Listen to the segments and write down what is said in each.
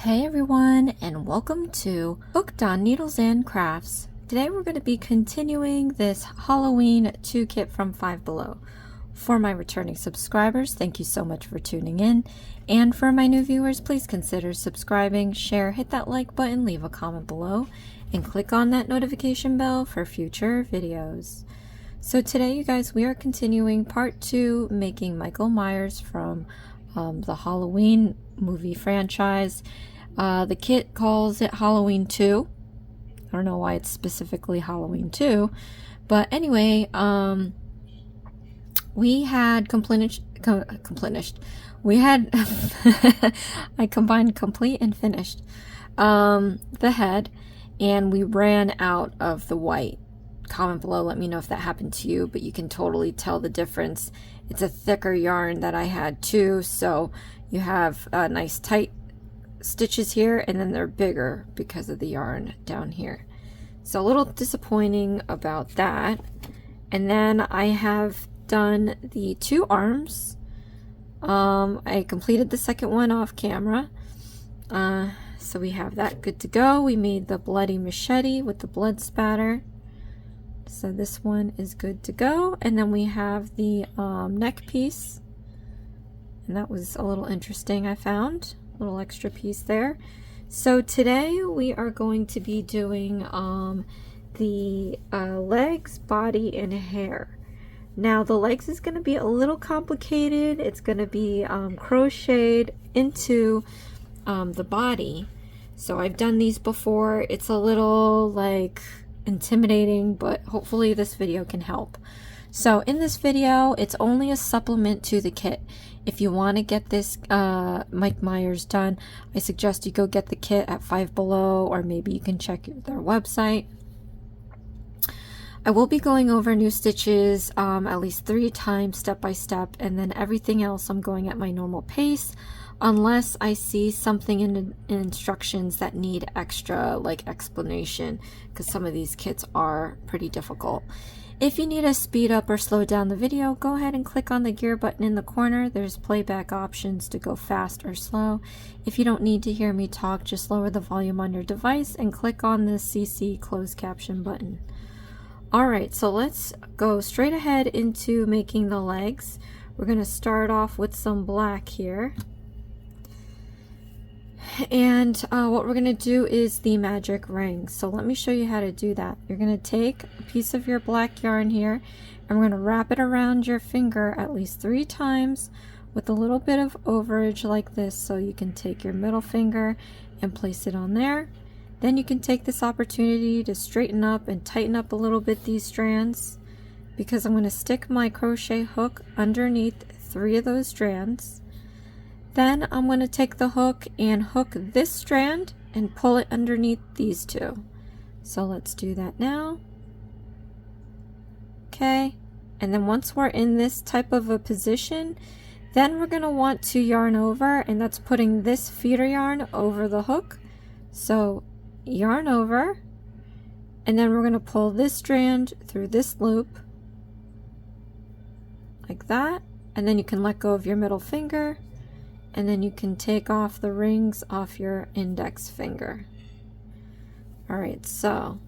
Hey everyone, and welcome to Hooked on Needles and Crafts. Today we're going to be continuing this Halloween 2 kit from Five Below. For my returning subscribers, thank you so much for tuning in. And for my new viewers, please consider subscribing, share, hit that like button, leave a comment below, and click on that notification bell for future videos. So today, you guys, we are continuing part 2, making Michael Myers from the Halloween movie franchise. The kit calls it Halloween 2. I don't know why it's specifically Halloween 2, but anyway, we had we had I combined complete and finished the head, and we ran out of the white. Comment below, let me know if that happened to you, but you can totally tell the difference. It's a thicker yarn that I had too, so you have nice tight stitches here, and then they're bigger because of the yarn down here. So a little disappointing about that. And then I have done the 2 arms. I completed the second one off camera. So we have that good to go. We made the bloody machete with the blood spatter. So this one is good to go. And then we have the neck piece. And that was a little interesting, I found. A little extra piece there. So today we are going to be doing the legs, body, and hair. Now the legs is going to be a little complicated. It's going to be crocheted into the body. So I've done these before. It's a little like intimidating, but hopefully this video can help. So in this video, it's only a supplement to the kit. If you want to get this Mike Myers done, I suggest you go get the kit at Five Below, or maybe you can check their website. I will be going over new stitches at least 3 times step by step, and then everything else I'm going at my normal pace, unless I see something in instructions that need extra like explanation, because some of these kits are pretty difficult. If you need to speed up or slow down the video, go ahead and click on the gear button in the corner. There's playback options to go fast or slow. If you don't need to hear me talk, just lower the volume on your device and click on the CC closed caption button. Alright, so let's go straight ahead into making the legs. We're going to start off with some black here. And what we're going to do is the magic ring. So let me show you how to do that. You're going to take a piece of your black yarn here, and we're going to wrap it around your finger at least 3 times with a little bit of overage like this. So you can take your middle finger and place it on there. Then you can take this opportunity to straighten up and tighten up a little bit these strands, because I'm going to stick my crochet hook underneath 3 of those strands. Then I'm going to take the hook and hook this strand and pull it underneath these 2. So let's do that now. Okay, and then once we're in this type of a position, then we're going to want to yarn over, and that's putting this feeder yarn over the hook. So yarn over, and then we're going to pull this strand through this loop like that, and then you can let go of your middle finger, and then you can take off the rings off your index finger. Alright, so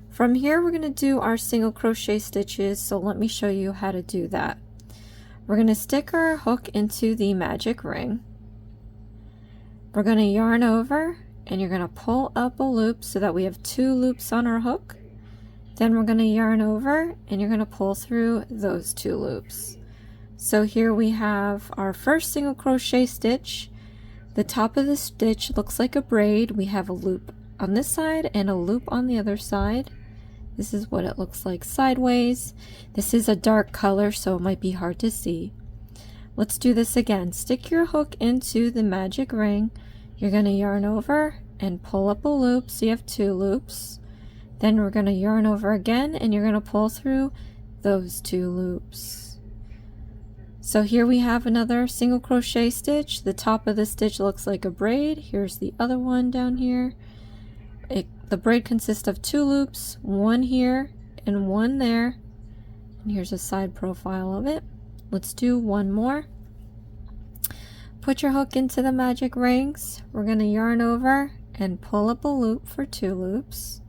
from here we're going to do our single crochet stitches, so let me show you how to do that. We're going to stick our hook into the magic ring. We're going to yarn over, and you're going to pull up a loop so that we have 2 loops on our hook. Then we're going to yarn over, and you're going to pull through those 2 loops. So here we have our first single crochet stitch. The top of the stitch looks like a braid. We have a loop on this side and a loop on the other side. This is what it looks like sideways. This is a dark color, so it might be hard to see. Let's do this again. Stick your hook into the magic ring. You're going to yarn over and pull up a loop, so you have 2 loops. Then we're going to yarn over again, and you're going to pull through those 2 loops. So here we have another single crochet stitch. The top of the stitch looks like a braid. Here's the other one down here. The braid consists of 2 loops, 1 here and 1 there. And here's a side profile of it. Let's do 1 more. put your hook into the magic rings. We're going to yarn over and pull up a loop for 2 loops.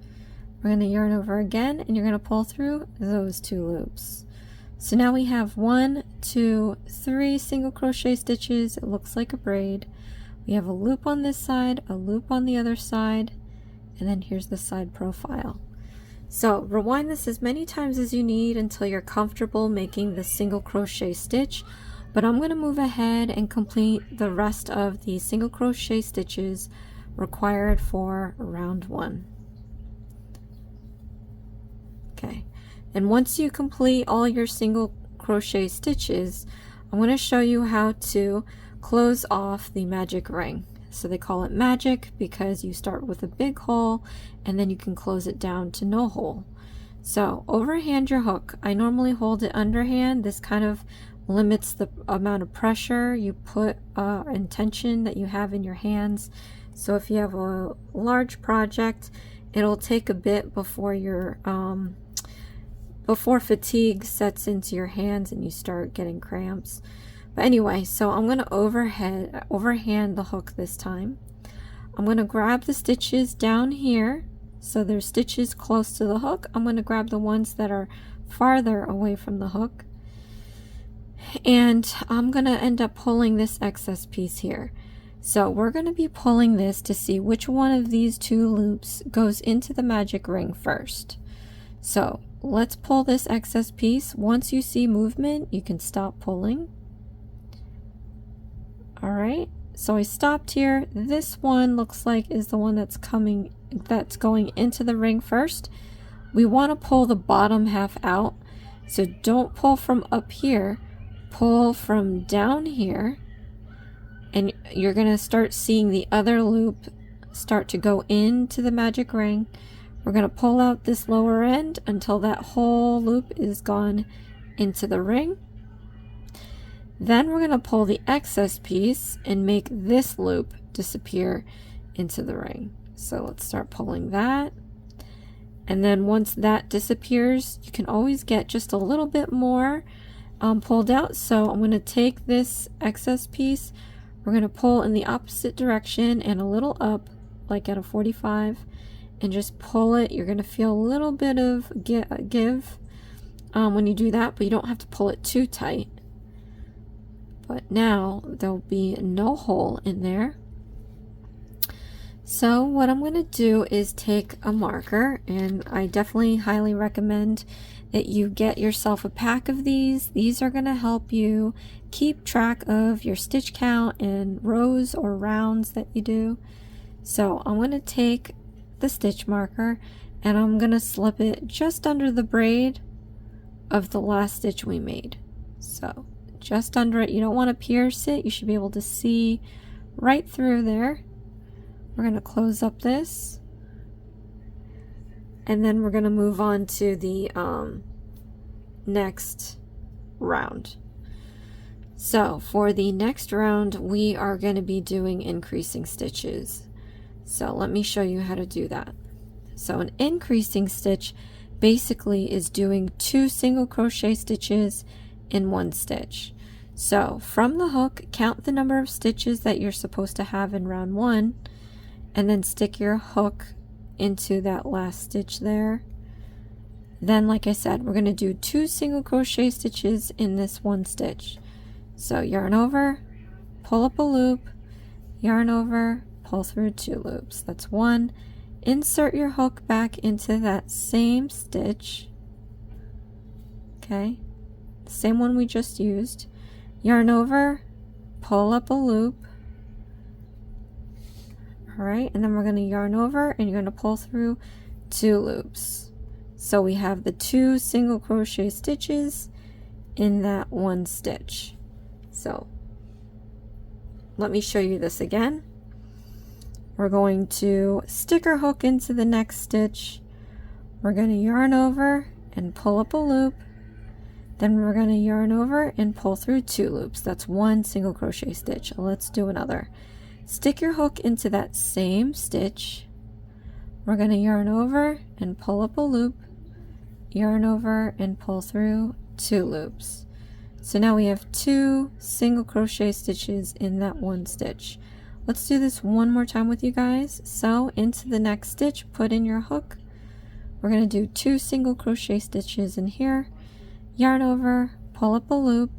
We're going to yarn over again, and you're going to pull through those 2 loops. So now we have 1, 2, 3 single crochet stitches. It looks like a braid. We have a loop on this side, a loop on the other side, and then here's the side profile. So rewind this as many times as you need until you're comfortable making the single crochet stitch, but I'm going to move ahead and complete the rest of the single crochet stitches required for round 1. Okay, and once you complete all your single crochet stitches, I'm going to show you how to close off the magic ring. So they call it magic because you start with a big hole and then you can close it down to no hole. So overhand your hook. I normally hold it underhand. This kind of limits the amount of pressure you put and tension that you have in your hands. So if you have a large project, it'll take a bit before your before fatigue sets into your hands and you start getting cramps. But anyway, so I'm going to overhand the hook this time. I'm going to grab the stitches down here. So there's stitches close to the hook. I'm going to grab the ones that are farther away from the hook. And I'm going to end up pulling this excess piece here. So we're going to be pulling this to see which one of these 2 loops goes into the magic ring first. So let's pull this excess piece. Once you see movement, you can stop pulling. Alright, so I stopped here. This one looks like is the one that's going into the ring first. We want to pull the bottom half out, so don't pull from up here, pull from down here, and you're going to start seeing the other loop start to go into the magic ring. We're going to pull out this lower end until that whole loop is gone into the ring. Then we're going to pull the excess piece and make this loop disappear into the ring. So let's start pulling that. And then once that disappears, you can always get just a little bit more pulled out. So I'm going to take this excess piece, we're going to pull in the opposite direction and a little up, like at a 45, and just pull it. You're going to feel a little bit of give when you do that, but you don't have to pull it too tight. But now there'll be no hole in there. So what I'm going to do is take a marker, and I definitely highly recommend that you get yourself a pack of these. These are going to help you keep track of your stitch count and rows or rounds that you do. So I'm going to take the stitch marker and I'm going to slip it just under the braid of the last stitch we made. So just under it. You don't want to pierce it. You should be able to see right through there. We're going to close up this, and then we're going to move on to the next round. So for the next round, we are going to be doing increasing stitches. So let me show you how to do that. So an increasing stitch basically is doing 2 single crochet stitches in 1 stitch. So from the hook, count the number of stitches that you're supposed to have in round 1, and then stick your hook into that last stitch there. Then, like I said, we're going to do 2 single crochet stitches in this 1 stitch. So yarn over, pull up a loop, yarn over, pull through 2 loops. That's 1. Insert your hook back into that same stitch. Okay, the same one we just used. Yarn over, pull up a loop. Alright, and then we're going to yarn over and you're going to pull through 2 loops. So we have the 2 single crochet stitches in that 1 stitch. So let me show you this again. We're going to stick our hook into the next stitch. We're going to yarn over and pull up a loop. Then we're going to yarn over and pull through 2 loops. That's 1 single crochet stitch. Let's do another. Stick your hook into that same stitch. We're going to yarn over and pull up a loop, yarn over and pull through 2 loops. So now we have 2 single crochet stitches in that one stitch. Let's do this one more time with you guys. So into the next stitch, put in your hook. We're going to do 2 single crochet stitches in here, yarn over, pull up a loop,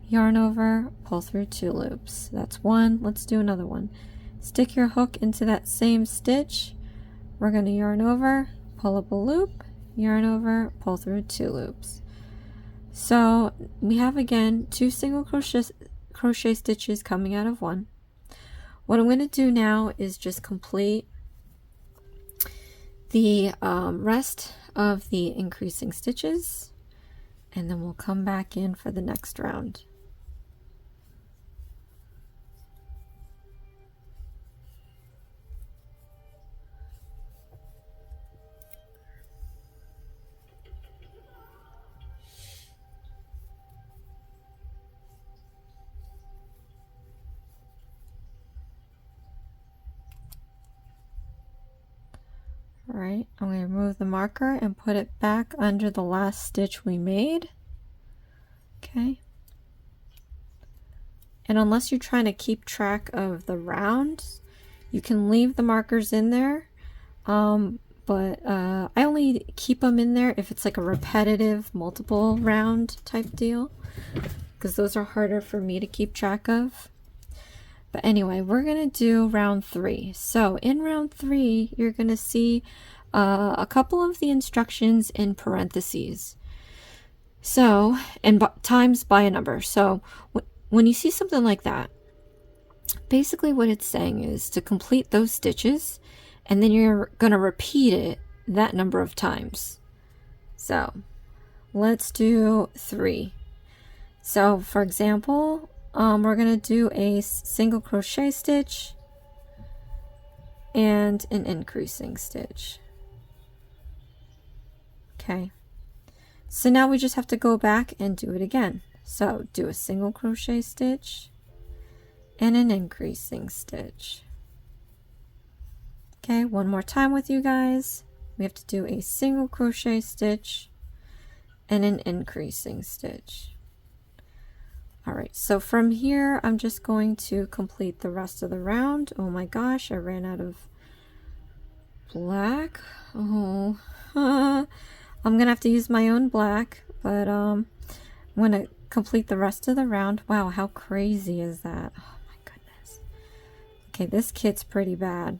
yarn over, pull through 2 loops. That's one. Let's do another one. Stick your hook into that same stitch. We're going to yarn over, pull up a loop, yarn over, pull through 2 loops. So we have again 2 single crochet stitches coming out of one. What I'm going to do now is just complete the rest of the increasing stitches, and then we'll come back in for the next round. Alright, I'm going to remove the marker and put it back under the last stitch we made. Okay. And unless you're trying to keep track of the rounds, you can leave the markers in there. But I only keep them in there if it's like a repetitive multiple round type deal, because those are harder for me to keep track of. But anyway, we're going to do round 3. So in round 3, you're going to see a couple of the instructions in parentheses. So, and times by a number. So when you see something like that, basically what it's saying is to complete those stitches, and then you're going to repeat it that number of times. So let's do 3. So for example, we're going to do a single crochet stitch and an increasing stitch. Okay, so now we just have to go back and do it again. So do a single crochet stitch and an increasing stitch. Okay, one more time with you guys. We have to do a single crochet stitch and an increasing stitch. Alright, so from here I'm just going to complete the rest of the round. Oh my gosh, I ran out of black. Oh, I'm gonna have to use my own black, but I'm gonna complete the rest of the round. Wow, how crazy is that? Oh my goodness. Okay, this kit's pretty bad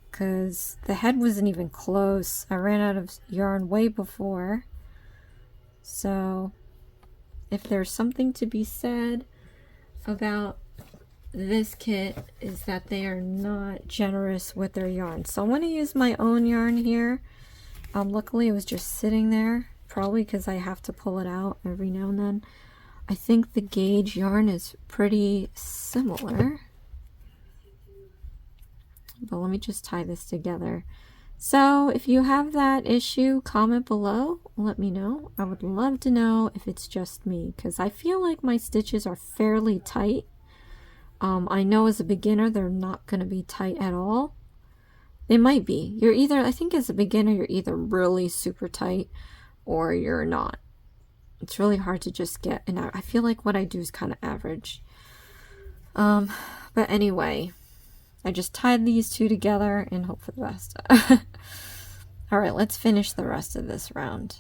because the head wasn't even close. I ran out of yarn way before. So if there's something to be said about this kit, is that they are not generous with their yarn. So I'm going to use my own yarn here. Luckily it was just sitting there, probably because I have to pull it out every now and then. I think the gauge yarn is pretty similar, but let me just tie this together. So if you have that issue, comment below, let me know. I would love to know if it's just me, because I feel like my stitches are fairly tight. I know as a beginner they're not going to be tight at all. They might be. You're either, I think as a beginner, you're either really super tight or you're not. It's really hard to just get, and I feel like what I do is kind of average. But anyway, I just tied these two together and hope for the best. Alright, let's finish the rest of this round.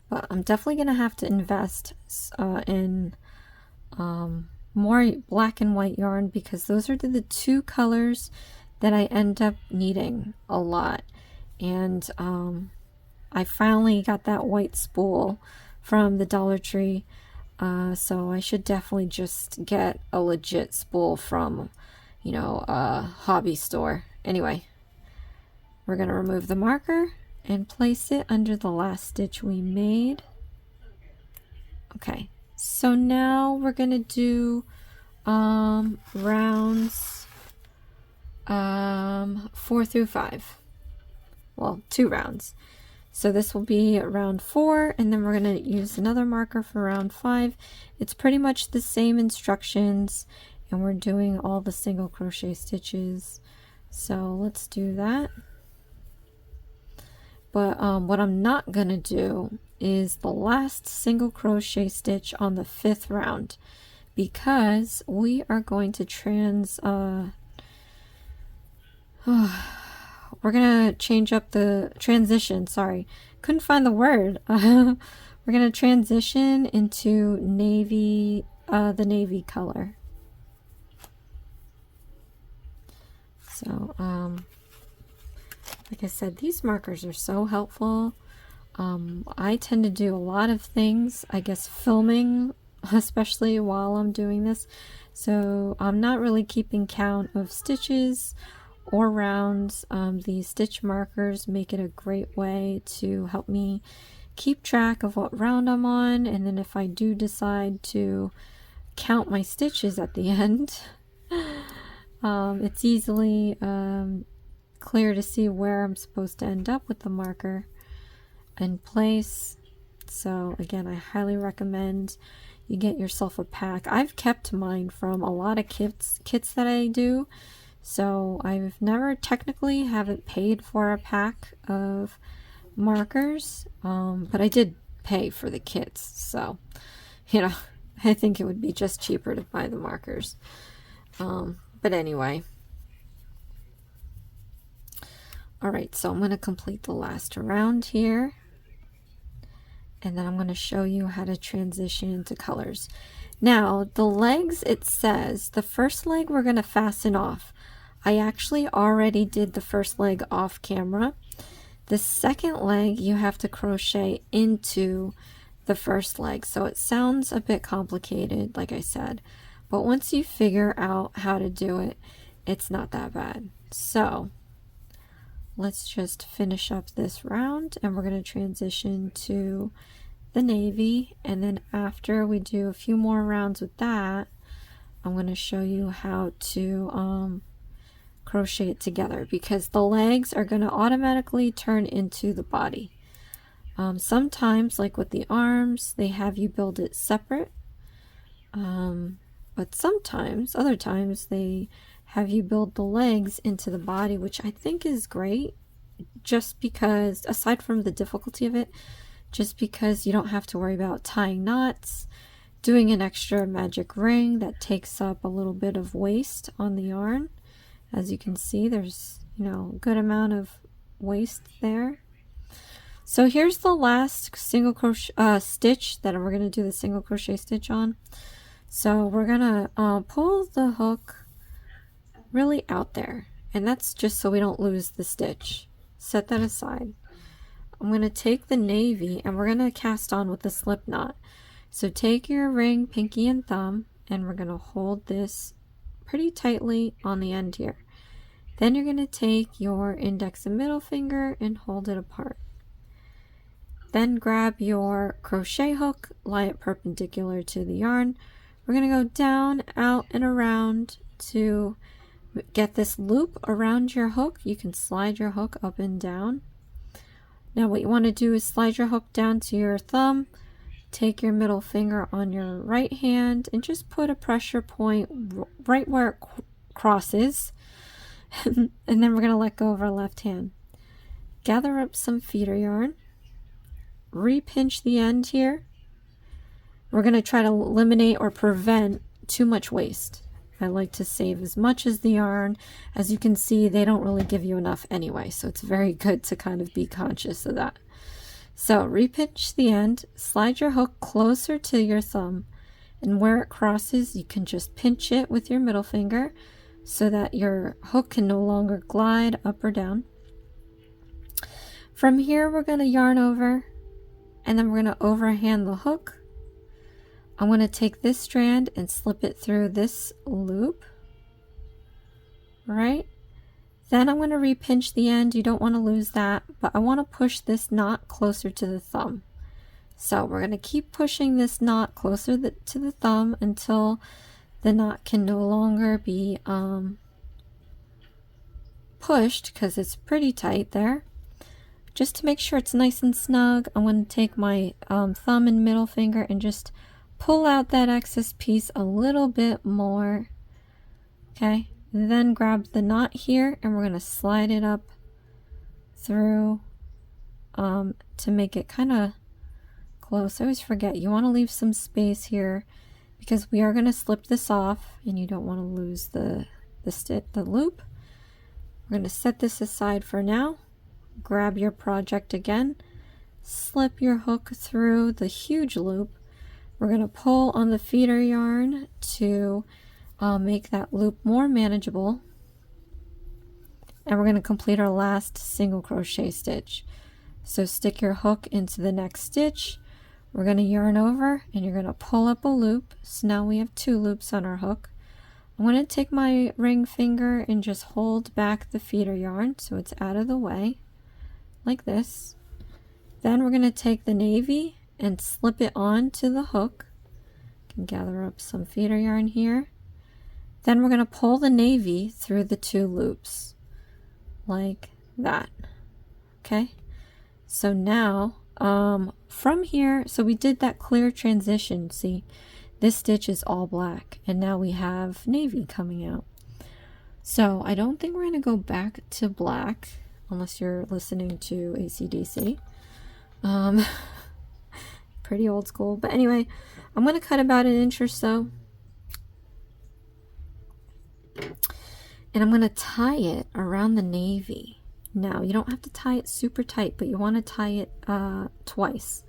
But I'm definitely going to have to invest in more black and white yarn, because those are the 2 colors that I end up needing a lot. And I finally got that white spool from the Dollar Tree, so I should definitely just get a legit spool from, you know, a hobby store. Anyway, we're going to remove the marker and place it under the last stitch we made. Okay, so now we're going to do rounds 4 through 5. Well, 2 rounds. So this will be round 4, and then we're going to use another marker for round 5. It's pretty much the same instructions, and we're doing all the single crochet stitches. So let's do that. But what I'm not gonna do is the last single crochet stitch on the 5th round, because we are going to we're gonna change up the transition. Sorry, couldn't find the word. We're gonna transition into navy, the navy color. So, like I said, these markers are so helpful. I tend to do a lot of things, I guess, filming, especially while I'm doing this. So I'm not really keeping count of stitches or rounds. These stitch markers make it a great way to help me keep track of what round I'm on, and then if I do decide to count my stitches at the end, it's easily clear to see where I'm supposed to end up with the marker in place. So again, I highly recommend you get yourself a pack. I've kept mine from a lot of kits that I do, so I've never technically haven't paid for a pack of markers, but I did pay for the kits, so you know, I think it would be just cheaper to buy the markers. But anyway, all right, so I'm going to complete the last round here, and then I'm going to show you how to transition into colors. Now, the legs, it says the first leg we're going to fasten off. I actually already did the first leg off camera. The second leg you have to crochet into the first leg, so it sounds a bit complicated, like I said, but once you figure out how to do it, it's not that bad. So let's just finish up this round, and we're going to transition to the navy, and then after we do a few more rounds with that, I'm going to show you how to crochet it together, because the legs are going to automatically turn into the body. Sometimes, like with the arms, they have you build it separate, but sometimes, other times, they have you build the legs into the body, which I think is great, just because, aside from the difficulty of it, just because you don't have to worry about tying knots, doing an extra magic ring that takes up a little bit of waste on the yarn. As you can see, there's, you know, a good amount of waste there. So here's the last single crochet stitch that we're going to do the single crochet stitch on. So we're going to pull the hook really out there, and that's just so we don't lose the stitch. Set that aside. I'm going to take the navy and we're going to cast on with the slip knot. So take your ring, pinky and thumb, and we're going to hold this pretty tightly on the end here. Then you're going to take your index and middle finger and hold it apart. Then grab your crochet hook, lie it perpendicular to the yarn. We're going to go down, out, and around to get this loop around your hook. You can slide your hook up and down. Now what you want to do is slide your hook down to your thumb, take your middle finger on your right hand, and just put a pressure point right where it crosses. And then we're going to let go of our left hand. Gather up some feeder yarn, re-pinch the end here. We're going to try to eliminate or prevent too much waste. I like to save as much as the yarn. As you can see, they don't really give you enough anyway, so it's very good to kind of be conscious of that. So re-pinch the end, slide your hook closer to your thumb, and where it crosses, you can just pinch it with your middle finger so that your hook can no longer glide up or down. From here, we're going to yarn over, and then we're going to overhand the hook. I'm going to take this strand and slip it through this loop, right? Then I'm going to re-pinch the end. You don't want to lose that, but I want to push this knot closer to the thumb. So we're going to keep pushing this knot closer to the thumb until the knot can no longer be pushed, because it's pretty tight there. Just to make sure it's nice and snug, I'm going to take my thumb and middle finger and just pull out that excess piece a little bit more. Okay, then grab the knot here and we're going to slide it up through to make it kind of close. I always forget, you want to leave some space here because we are going to slip this off and you don't want to lose the loop. We're going to set this aside for now. Grab your project again, slip your hook through the huge loop. We're going to pull on the feeder yarn to make that loop more manageable, and we're going to complete our last single crochet stitch. So stick your hook into the next stitch. We're going to yarn over and you're going to pull up a loop. So now we have 2 loops on our hook. I'm going to take my ring finger and just hold back the feeder yarn so it's out of the way, like this. Then we're going to take the navy and slip it onto the hook. I can gather up some feeder yarn here. Then we're going to pull the navy through the 2 loops, like that. Okay, so now from here, so we did that clear transition. See, this stitch is all black and now we have navy coming out. So I don't think we're going to go back to black unless you're listening to AC/DC. Pretty old school, but anyway, I'm going to cut about 1 inch or so, and I'm going to tie it around the navy. Now you don't have to tie it super tight, but you want to tie it twice,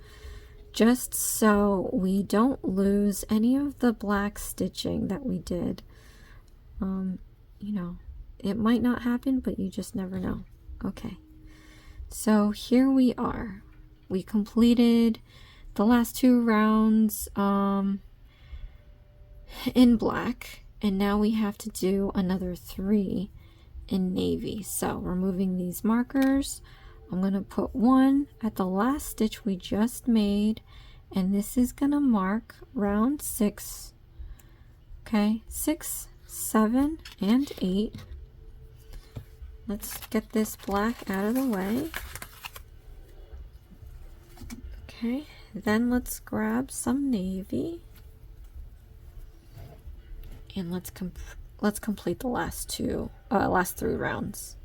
just so we don't lose any of the black stitching that we did. You know, it might not happen, but you just never know. Okay, so here we are. We completed the last 2 rounds in black, and now we have to do another 3 in navy. So removing these markers, I'm going to put 1 at the last stitch we just made, and this is going to mark round 6. Okay, 6, 7, and 8. Let's get this black out of the way. Okay, then let's grab some navy and let's complete the last 3 rounds.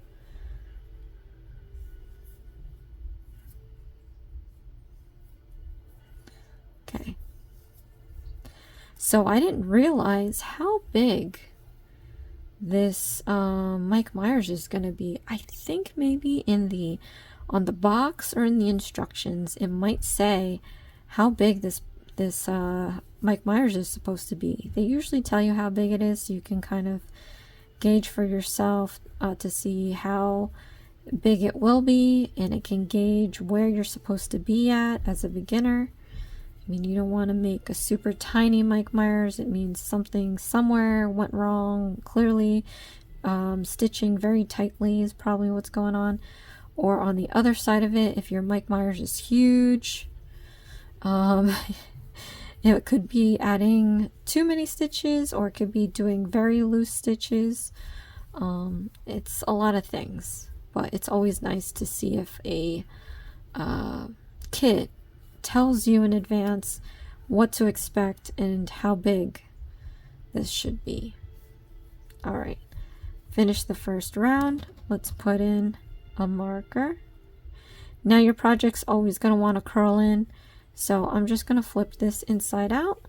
Okay, so I didn't realize how big this Mike Myers is going to be. I think maybe on the box or in the instructions it might say how big this Mike Myers is supposed to be. They usually tell you how big it is so you can kind of gauge for yourself to see how big it will be, and it can gauge where you're supposed to be at as a beginner. I mean, you don't want to make a super tiny Mike Myers. It means something somewhere went wrong. Clearly, stitching very tightly is probably what's going on. Or on the other side of it, if your Mike Myers is huge, it could be adding too many stitches, or it could be doing very loose stitches. It's a lot of things, but it's always nice to see if a kit tells you in advance what to expect and how big this should be. All right, finish the first round. Let's put in a marker. Now your project's always going to want to curl in, so I'm just going to flip this inside out,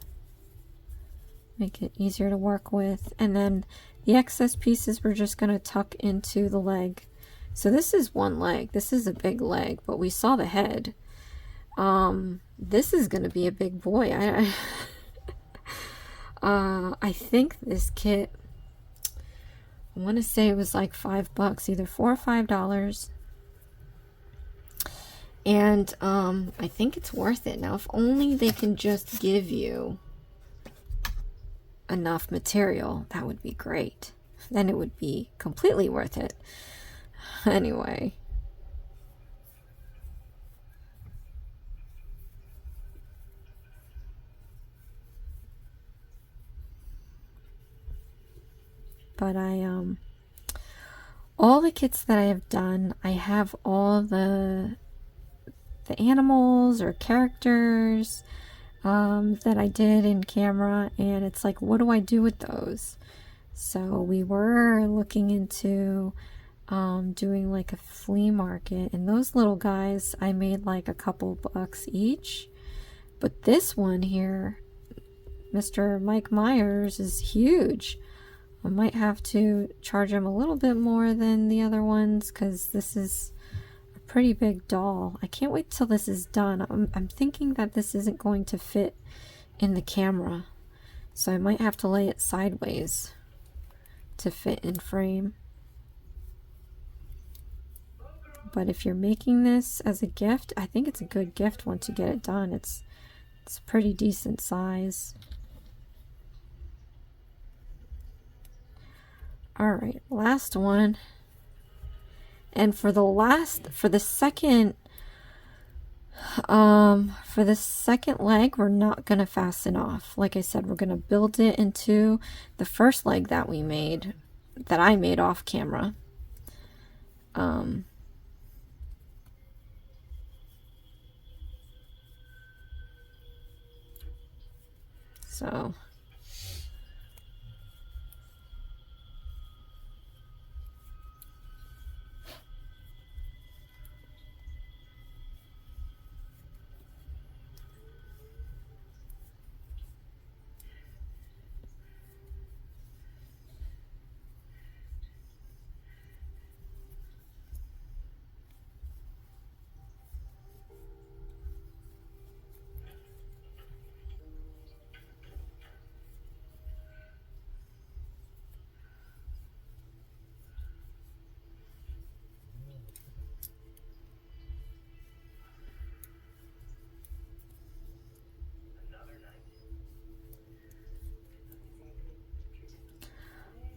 make it easier to work with, and then the excess pieces we're just going to tuck into the leg. So this is one leg. This is a big leg, but we saw the head. This is going to be a big boy. I think this kit, I want to say it was like $5, either $4 or $5. And I think it's worth it. Now, if only they can just give you enough material, that would be great. Then it would be completely worth it. Anyway. But all the kits that I have done, I have all the animals or characters that I did in camera, and it's like, what do I do with those? So we were looking into doing like a flea market, and those little guys I made like a couple bucks each. But this one here, Mr. Mike Myers, is huge. I might have to charge him a little bit more than the other ones because this is a pretty big doll. I can't wait till this is done. I'm thinking that this isn't going to fit in the camera, so I might have to lay it sideways to fit in frame. But if you're making this as a gift, I think it's a good gift once you get it done. It's a pretty decent size. All right, last one. And for the second leg, we're not gonna fasten off. Like I said, we're gonna build it into the first leg that we made, that I made off camera. So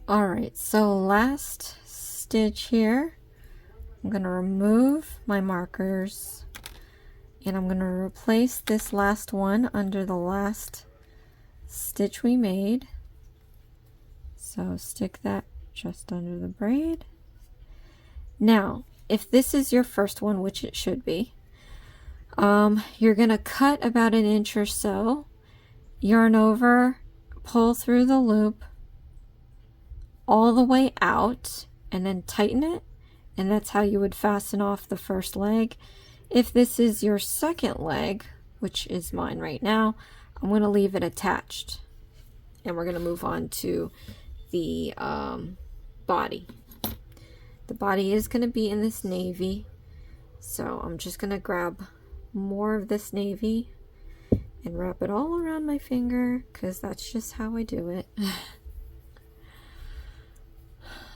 alright, so last stitch here, I'm going to remove my markers and I'm going to replace this last one under the last stitch we made. So stick that just under the braid. Now, if this is your first one, which it should be, you're going to cut about 1 inch or so, yarn over, pull through the loop all the way out, and then tighten it, and that's how you would fasten off the first leg. If this is your second leg, which is mine right now, I'm going to leave it attached, and we're going to move on to the body. The body is going to be in this navy, so I'm just going to grab more of this navy and wrap it all around my finger because that's just how I do it.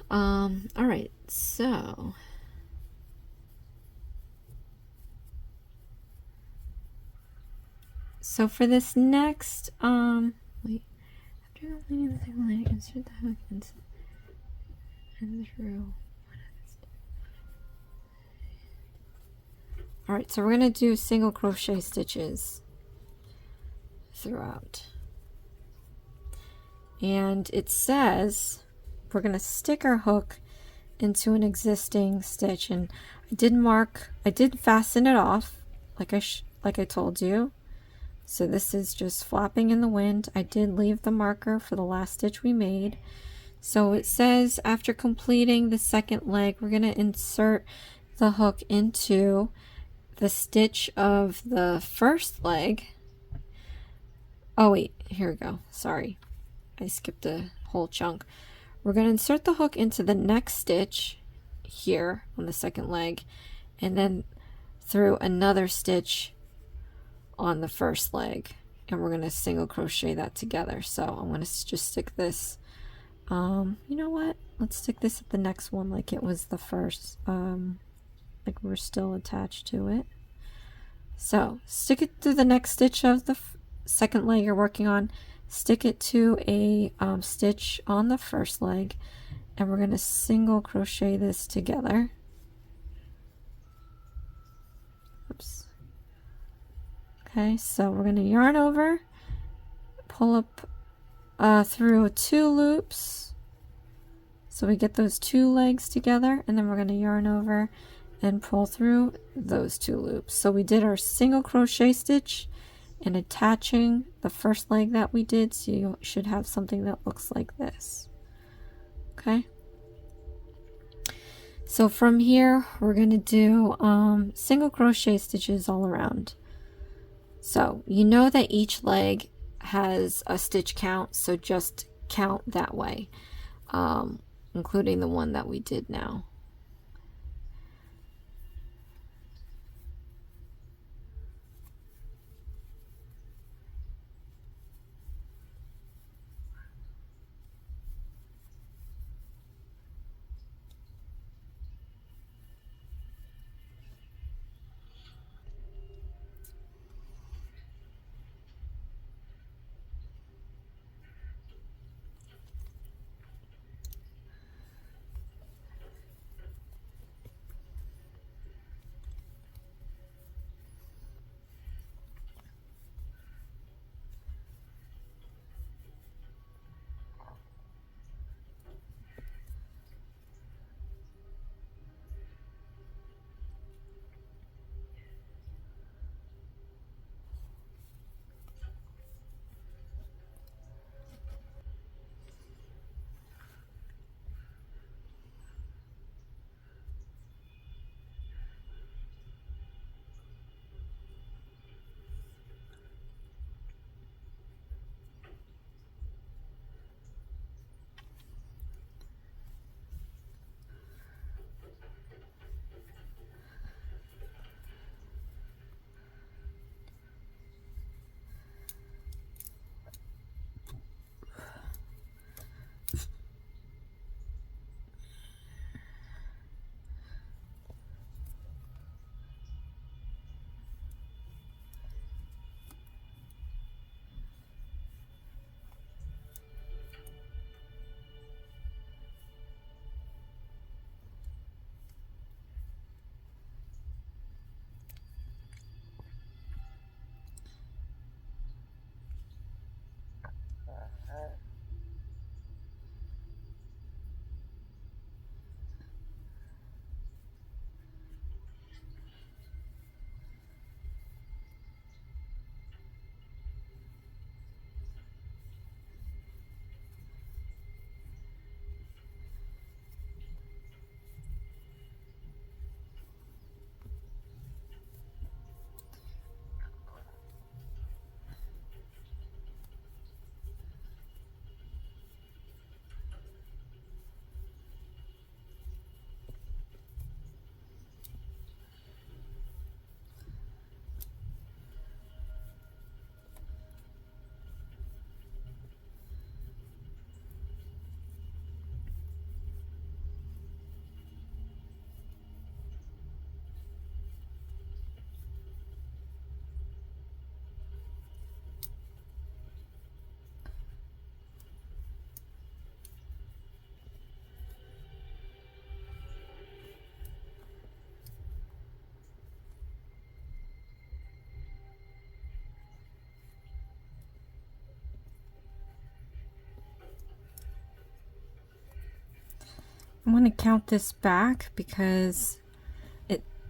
Alright, so for this next, wait, after completing the second leg, insert the hook and through. Alright, so we're going to do single crochet stitches throughout. And it says we're going to stick our hook into an existing stitch, and I did fasten it off like I told you. So this is just flapping in the wind. I did leave the marker for the last stitch we made. So it says after completing the second leg, we're going to insert the hook into the stitch of the first leg. Oh wait, here we go. Sorry, I skipped a whole chunk. We're going to insert the hook into the next stitch here on the second leg, and then through another stitch on the first leg, and we're going to single crochet that together. So I'm going to just stick this, you know what, let's stick this at the next one like it was the first, like we're still attached to it. So stick it through the next stitch of the second leg you're working on, stick it to a stitch on the first leg, and we're going to single crochet this together. Oops. Okay, so we're going to yarn over, pull up through 2 loops so we get those 2 legs together, and then we're going to yarn over and pull through those 2 loops. So we did our single crochet stitch and attaching the first leg that we did, so you should have something that looks like this. Okay, So from here, we're going to do single crochet stitches all around. So you know that each leg has a stitch count, so just count that way, including the one that we did now. I'm going to count this back because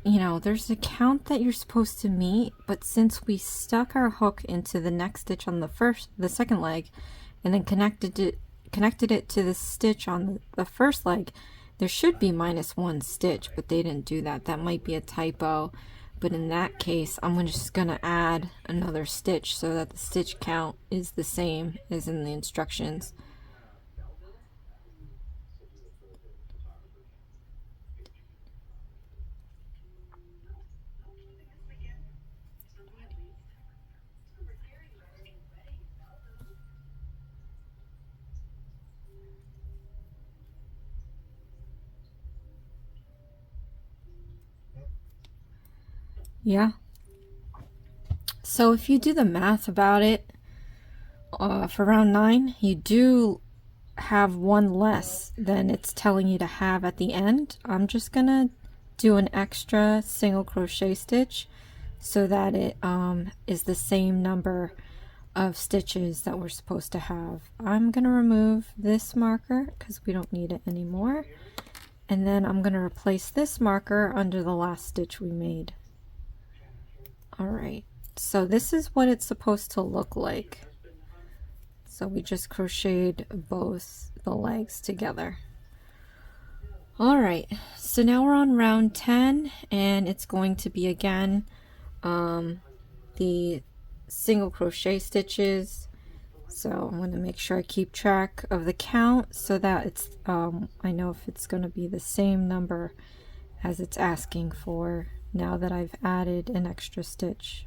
there's a count that you're supposed to meet, but since we stuck our hook into the next stitch on the second leg and then connected it to the stitch on the first leg, there should be -1 stitch, but they didn't do that. That might be a typo, but in that case I'm just going to add another stitch so that the stitch count is the same as in the instructions. Yeah. So if you do the math about it, for round 9, you do have one less than it's telling you to have at the end. I'm just gonna do an extra single crochet stitch so that it is the same number of stitches that we're supposed to have. I'm gonna remove this marker because we don't need it anymore, and then I'm gonna replace this marker under the last stitch we made. Alright, so this is what it's supposed to look like. So we just crocheted both the legs together. All right, so now we're on round 10, and it's going to be again the single crochet stitches. So I'm going to make sure I keep track of the count so that it's I know if it's going to be the same number as it's asking for now that I've added an extra stitch.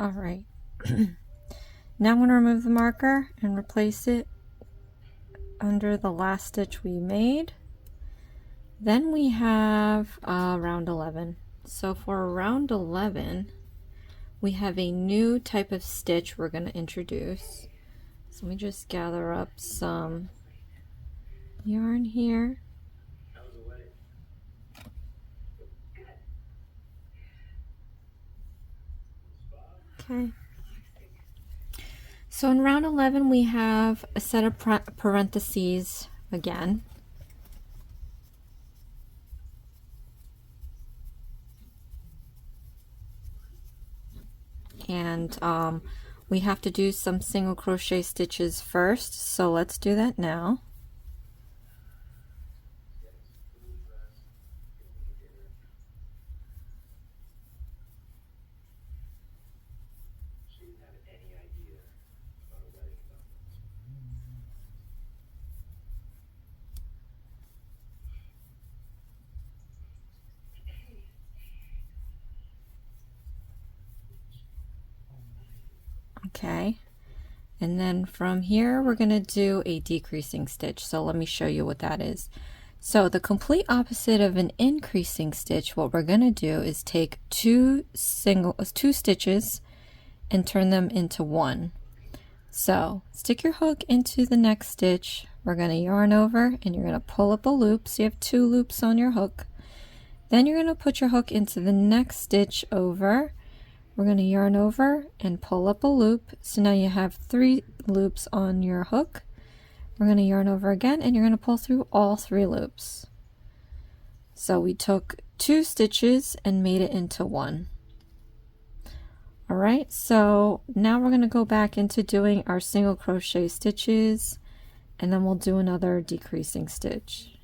All right. Now I'm going to remove the marker and replace it under the last stitch we made. Then we have round 11. So for round 11, we have a new type of stitch we're going to introduce. So let me just gather up some yarn here. Okay. So in round 11, we have a set of parentheses again. And we have to do some single crochet stitches first, so let's do that now. Okay, and then from here we're going to do a decreasing stitch, so let me show you what that is. So the complete opposite of an increasing stitch, what we're going to do is take two stitches and turn them into one. So stick your hook into the next stitch, we're going to yarn over, and you're going to pull up a loop, so you have 2 loops on your hook. Then you're going to put your hook into the next stitch over. We're going to yarn over and pull up a loop, so now you have 3 loops on your hook. We're going to yarn over again, and you're going to pull through all 3 loops. So we took 2 stitches and made it into 1. Alright, so now we're going to go back into doing our single crochet stitches, and then we'll do another decreasing stitch.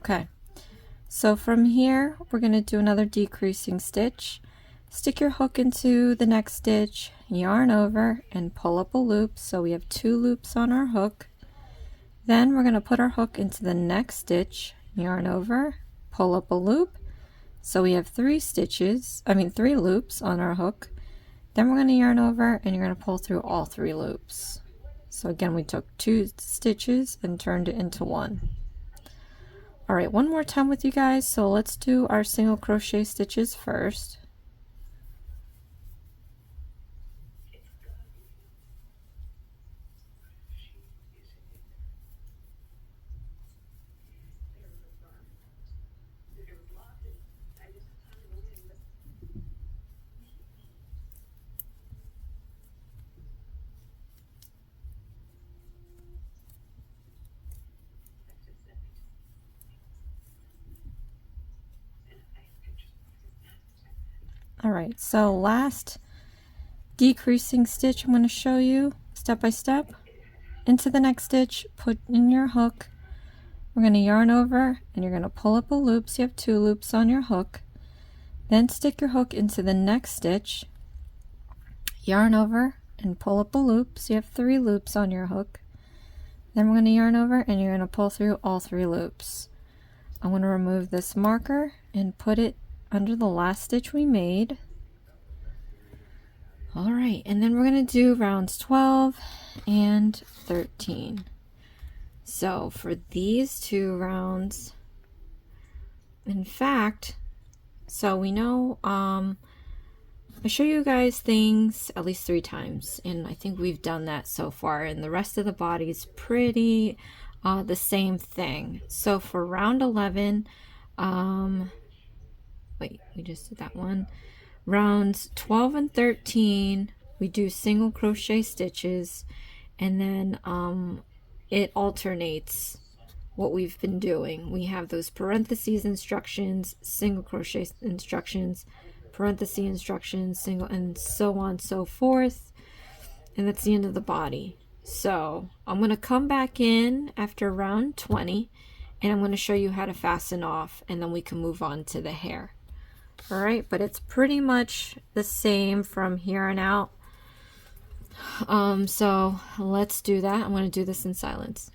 Okay, so from here we're going to do another decreasing stitch. Stick your hook into the next stitch, yarn over, and pull up a loop. So we have 2 loops on our hook. Then we're going to put our hook into the next stitch, yarn over, pull up a loop. So we have 3 loops on our hook. Then we're going to yarn over and you're going to pull through all 3 loops. So again, we took 2 stitches and turned it into 1. All right, one more time with you guys. So let's do our single crochet stitches first. All right, so last decreasing stitch I'm going to show you step by step. Into the next stitch, put in your hook. We're going to yarn over and you're going to pull up a loop. So you have 2 loops on your hook. Then stick your hook into the next stitch, yarn over and pull up a loop. So you have 3 loops on your hook. Then we're going to yarn over and you're going to pull through all 3 loops. I'm going to remove this marker and put it under the last stitch we made. All right, and then we're going to do rounds 12 and 13. So for these 2 rounds, in fact, so we know I show you guys things at least 3 times, and I think we've done that so far, and the rest of the body is pretty the same thing. So for round 11, wait, we just did that one. Rounds 12 and 13, we do single crochet stitches, and then it alternates what we've been doing. We have those parentheses instructions, single crochet instructions, parenthesis instructions, single, and so on and so forth. And that's the end of the body. So I'm going to come back in after round 20 and I'm going to show you how to fasten off, and then we can move on to the hair. All right, but it's pretty much the same from here on out. So let's do that. I'm going to do this in silence.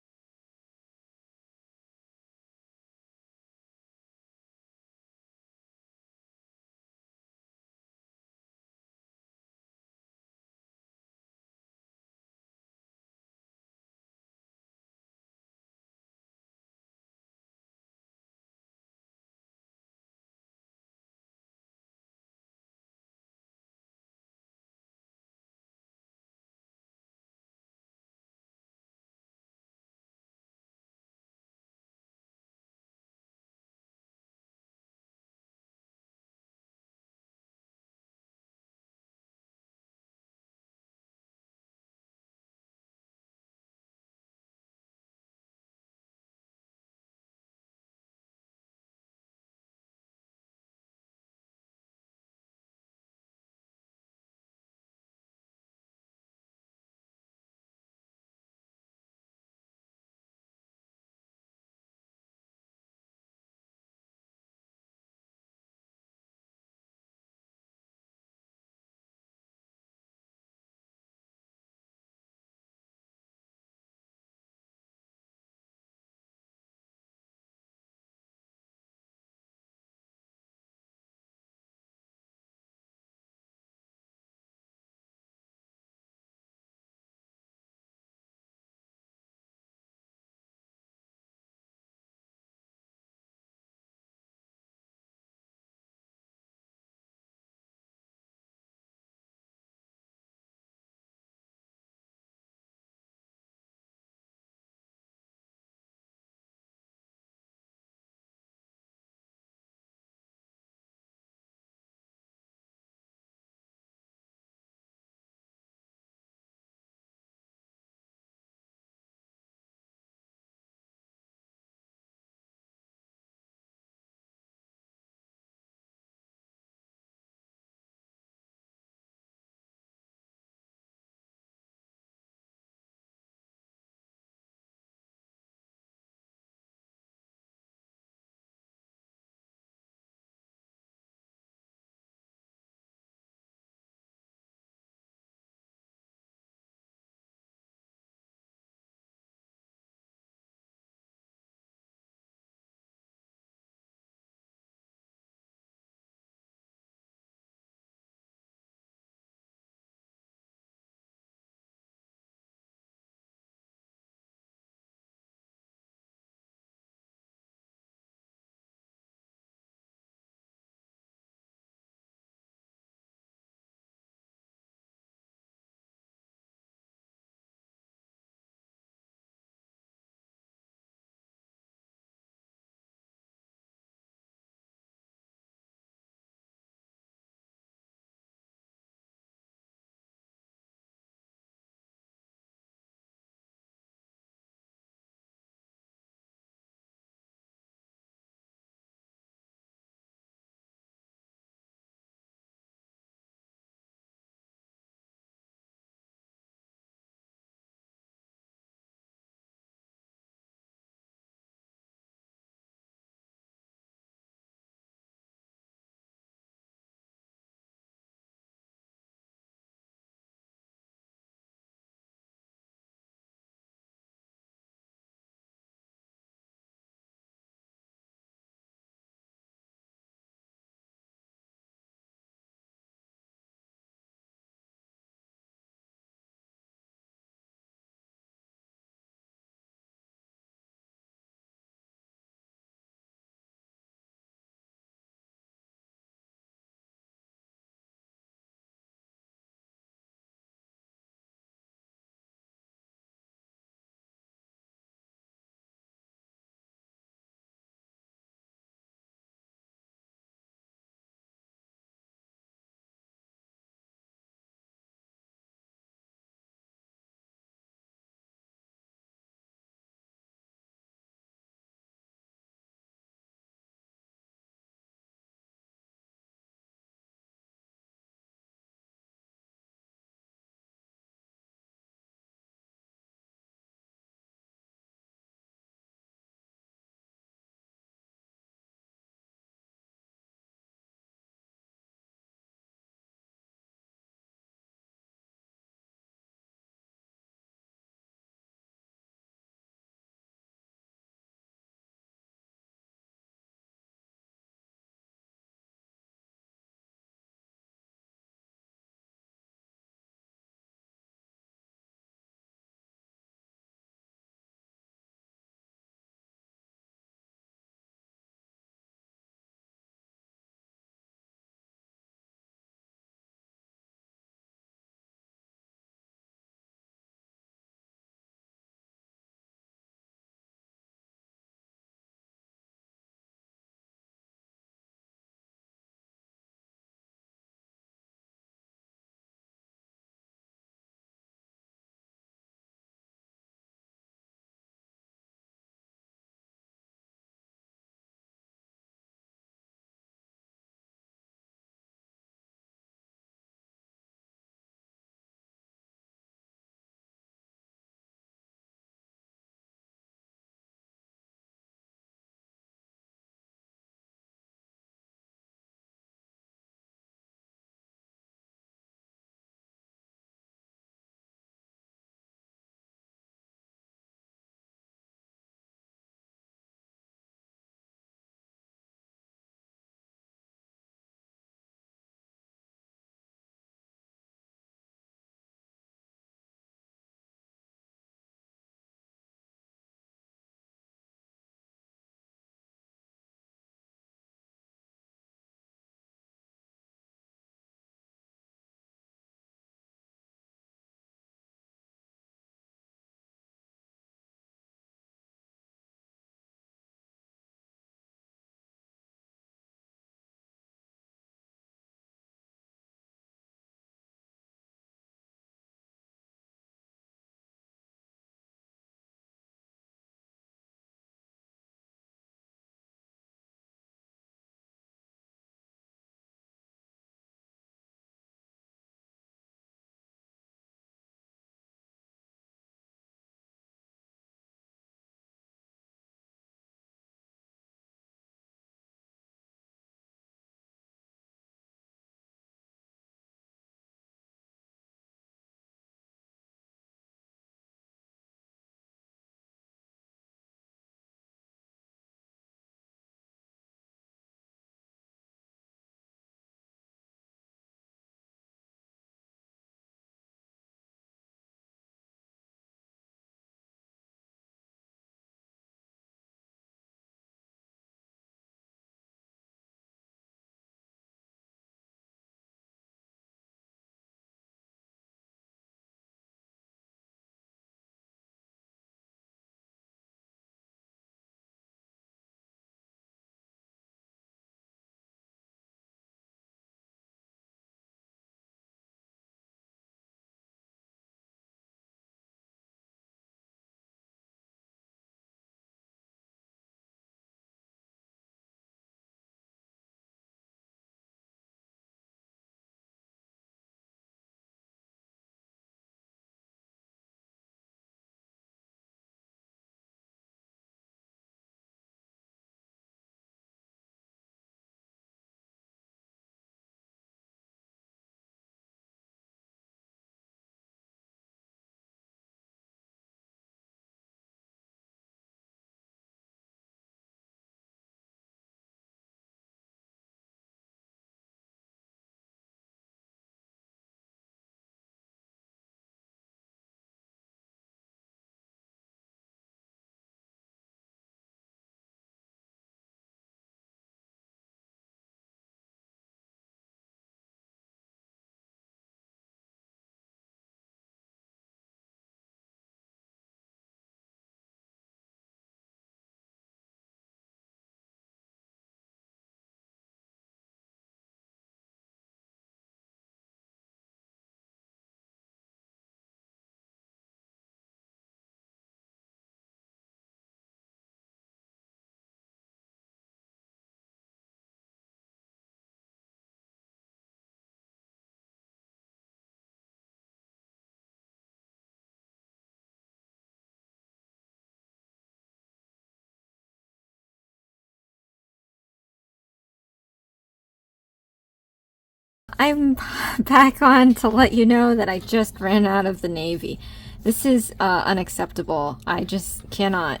I'm back on to let you know that I just ran out of the navy. This is unacceptable. I just cannot.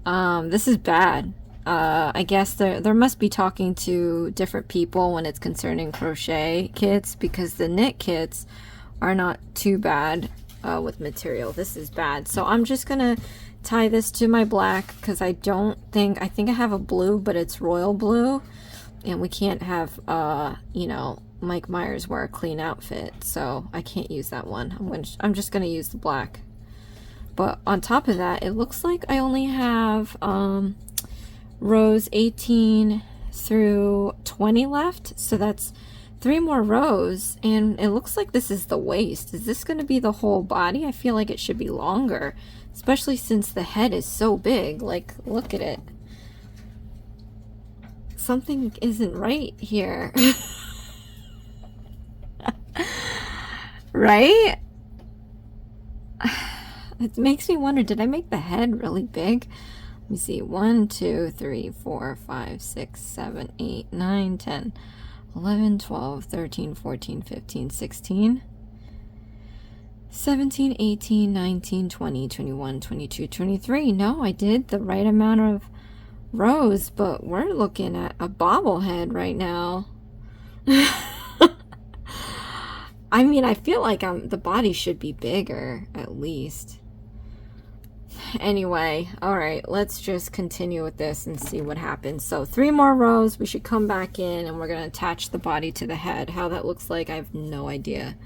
This is bad. I guess there must be talking to different people when it's concerning crochet kits, because the knit kits are not too bad with material. This is bad. So I'm just gonna tie this to my black, because I think I have a blue, but it's royal blue, and we can't have you know, Mike Myers wear a clean outfit, so I can't use that one. I'm just gonna use the black. But on top of that, it looks like I only have rows 18 through 20 left, so that's 3 more rows, and it looks like this is the waist. Is this going to be the whole body? I feel like it should be longer, especially since the head is so big. Like, look at it. Something isn't right here. Right? It makes me wonder, did I make the head really big? Let me see. 1, 2, 3, 4, 5, 6, 7, 8, 9, 10, 11, 12, 13, 14, 15, 16, 17, 18, 19, 20, 21, 22, 23. No, I did the right amount of rows, but we're looking at a bobblehead right now. I mean, I feel like the body should be bigger, at least. Anyway, all right, let's just continue with this and see what happens. So 3 more rows, we should come back in, and we're going to attach the body to the head. How that looks like, I have no idea.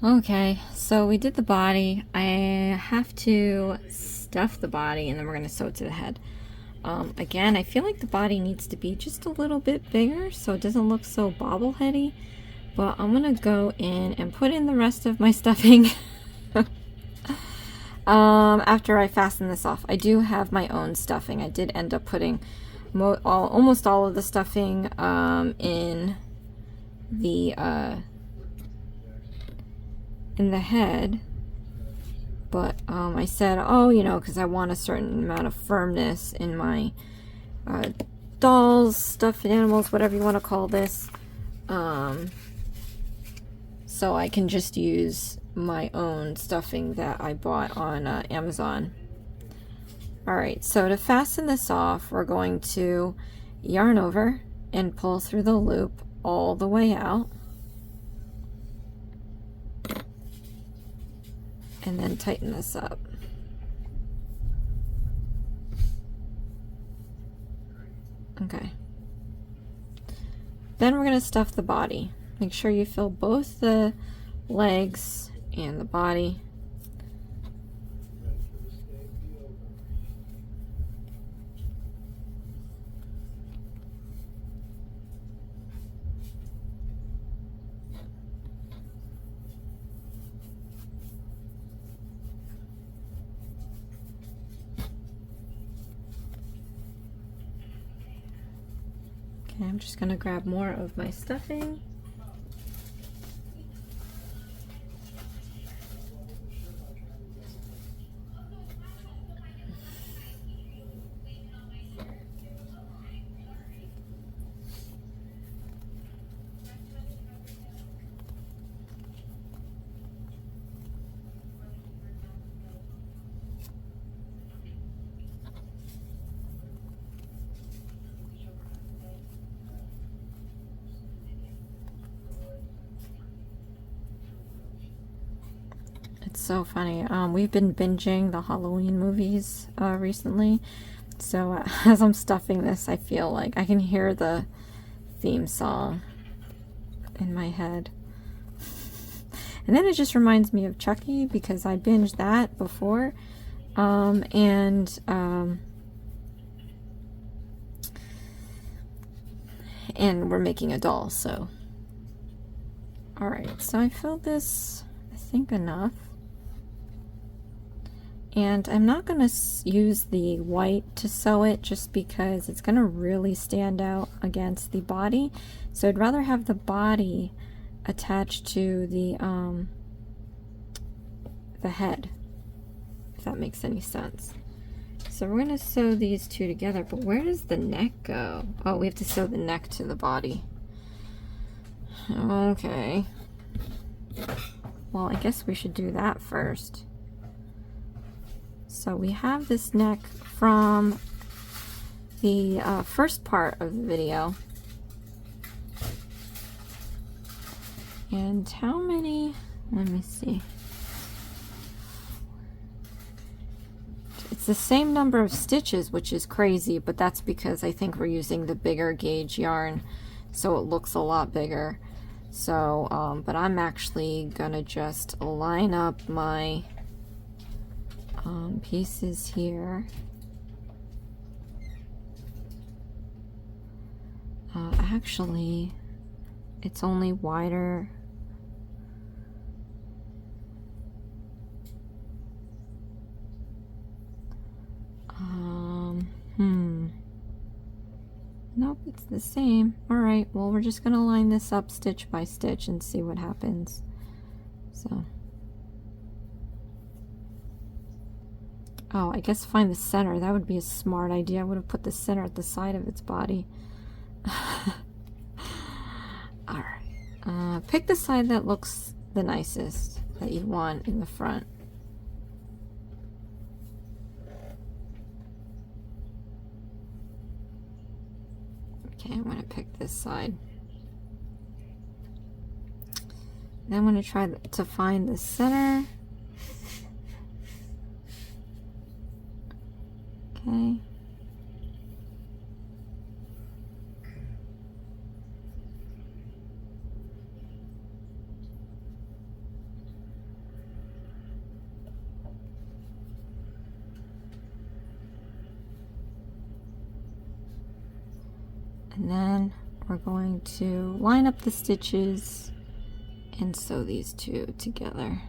Okay, so we did the body. I have to stuff the body and then we're going to sew it to the head. Again, I feel like the body needs to be just a little bit bigger so it doesn't look so bobbleheady. But I'm going to go in and put in the rest of my stuffing after I fasten this off. I do have my own stuffing. I did end up putting almost all of the stuffing in the head, but I said, oh, you know, because I want a certain amount of firmness in my dolls, stuffed animals, whatever you want to call this, so I can just use my own stuffing that I bought on Amazon. Alright, so to fasten this off, we're going to yarn over and pull through the loop all the way out. And then tighten this up. Okay. Then we're going to stuff the body. Make sure you fill both the legs and the body. Okay, I'm just going to grab more of my stuffing. So funny. We've been binging the Halloween movies recently, so as I'm stuffing this, I feel like I can hear the theme song in my head. And then it just reminds me of Chucky because I binged that before, and we're making a doll, so. Alright, so I filled this, I think, enough. And I'm not going to use the white to sew it just because it's going to really stand out against the body. So I'd rather have the body attached to the head, if that makes any sense. So we're going to sew these two together, but where does the neck go? Oh, we have to sew the neck to the body. Okay. Well, I guess we should do that first. So we have this neck from the first part of the video. And how many, let me see. It's the same number of stitches, which is crazy, but that's because I think we're using the bigger gauge yarn, so it looks a lot bigger. So, but I'm actually gonna just line up my pieces here. Actually, it's only wider. Nope, it's the same. Alright, well, we're just gonna line this up stitch by stitch and see what happens. So. Oh, I guess find the center. That would be a smart idea. I would have put the center at the side of its body. Alright. Pick the side that looks the nicest, that you want in the front. Okay, I'm going to pick this side. Then I'm going to try to find the center. Okay. And then we're going to line up the stitches and sew these two together.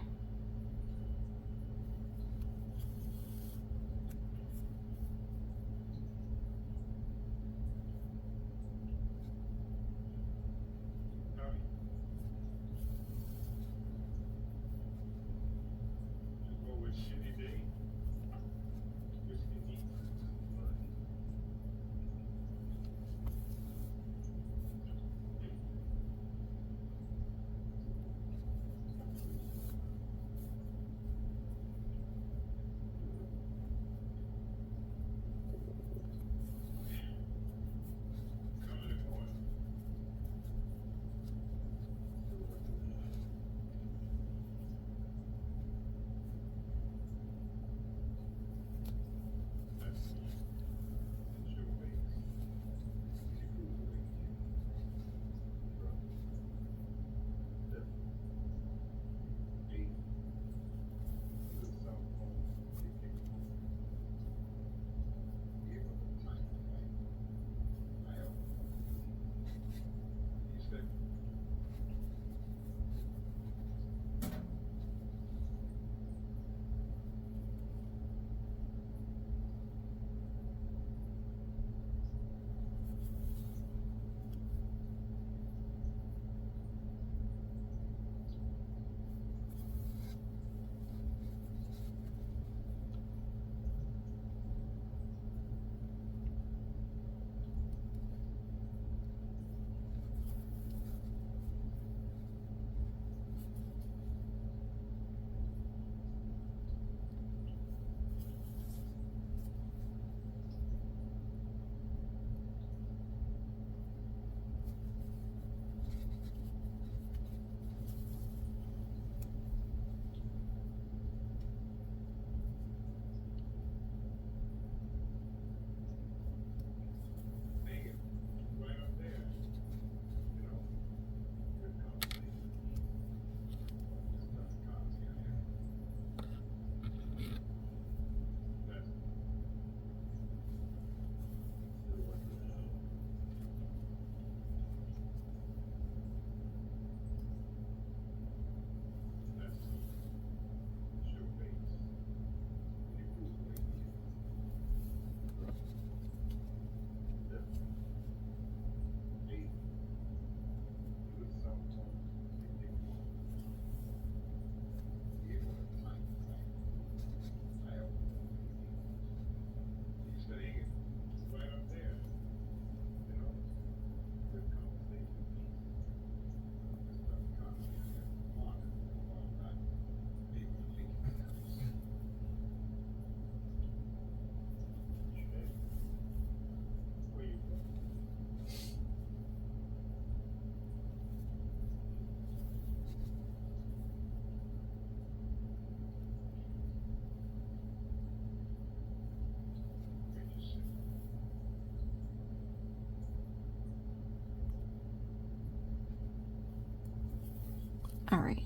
All right,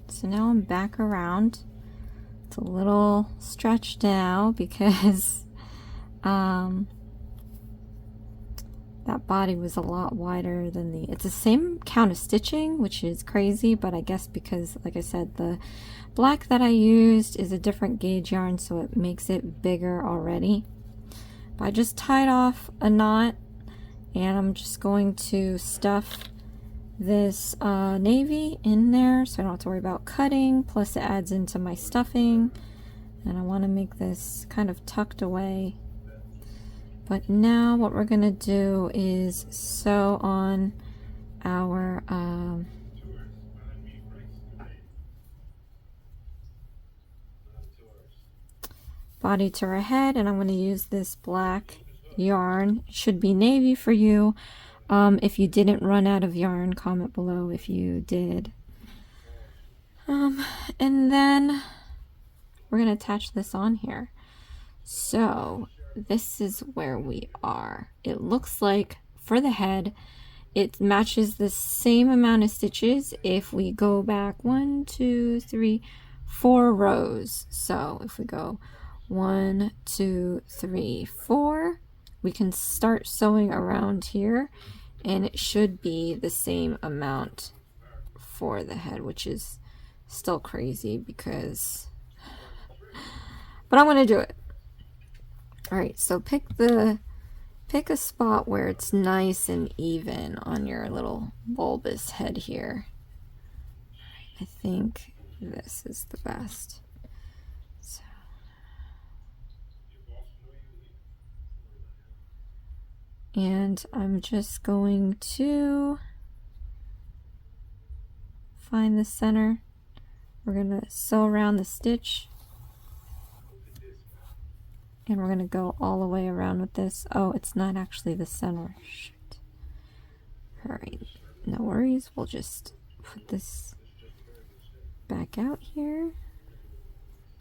so now I'm back around. It's a little stretched now because that body was a lot wider than the, it's the same count of stitching, which is crazy, but I guess because, like I said, the black that I used is a different gauge yarn, so it makes it bigger already. But I just tied off a knot, and I'm just going to stuff this navy in there so I don't have to worry about cutting, plus it adds into my stuffing, and I want to make this kind of tucked away. But now what we're gonna do is sew on our body to our head, and I'm going to use this black yarn. It should be navy for you. If you didn't run out of yarn, comment below if you did. And then we're going to attach this on here. So this is where we are. It looks like for the head it matches the same amount of stitches if we go back 1, 2, 3, 4 rows. So if we go 1, 2, 3, 4, we can start sewing around here, and it should be the same amount for the head, which is still crazy because, but I'm gonna do it. All right, so pick a spot where it's nice and even on your little bulbous head here. I think this is the best. So. And I'm just going to find the center. We're going to sew around the stitch. And we're going to go all the way around with this. Oh, it's not actually the center. Shoot. All right, no worries. We'll just put this back out here.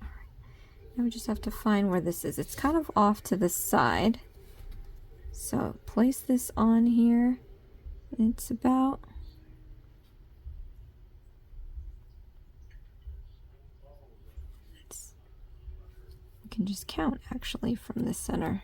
All right. Now we just have to find where this is. It's kind of off to the side. So place this on here. It's about you can just count actually from the center.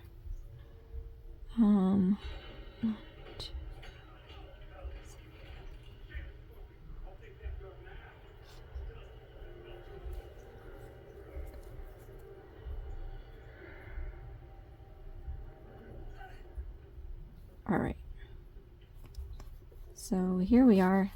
All right. So here we are.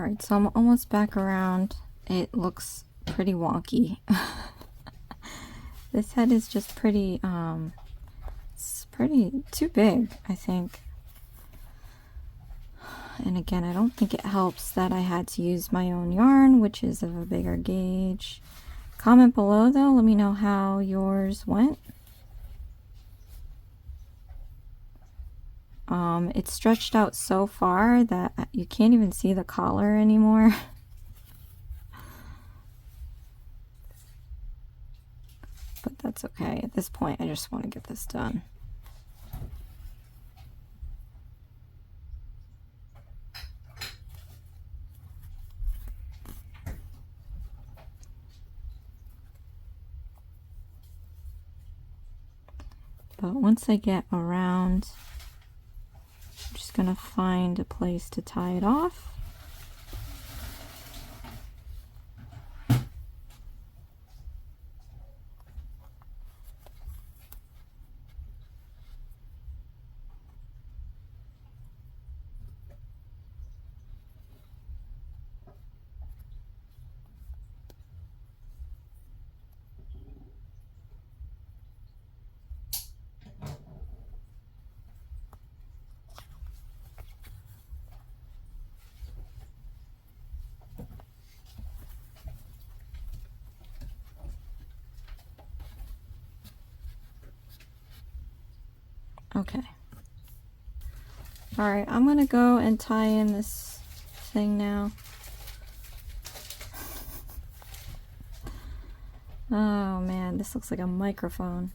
Alright, so I'm almost back around. It looks pretty wonky. This head is just pretty, it's pretty too big, I think. And again, I don't think it helps that I had to use my own yarn, which is of a bigger gauge. Comment below though, let me know how yours went. It's stretched out so far that you can't even see the collar anymore. But that's okay. At this point, I just want to get this done. But once I get around, I'm just going to find a place to tie it off. Okay. Alright, I'm gonna go and tie in this thing now. Oh man, this looks like a microphone.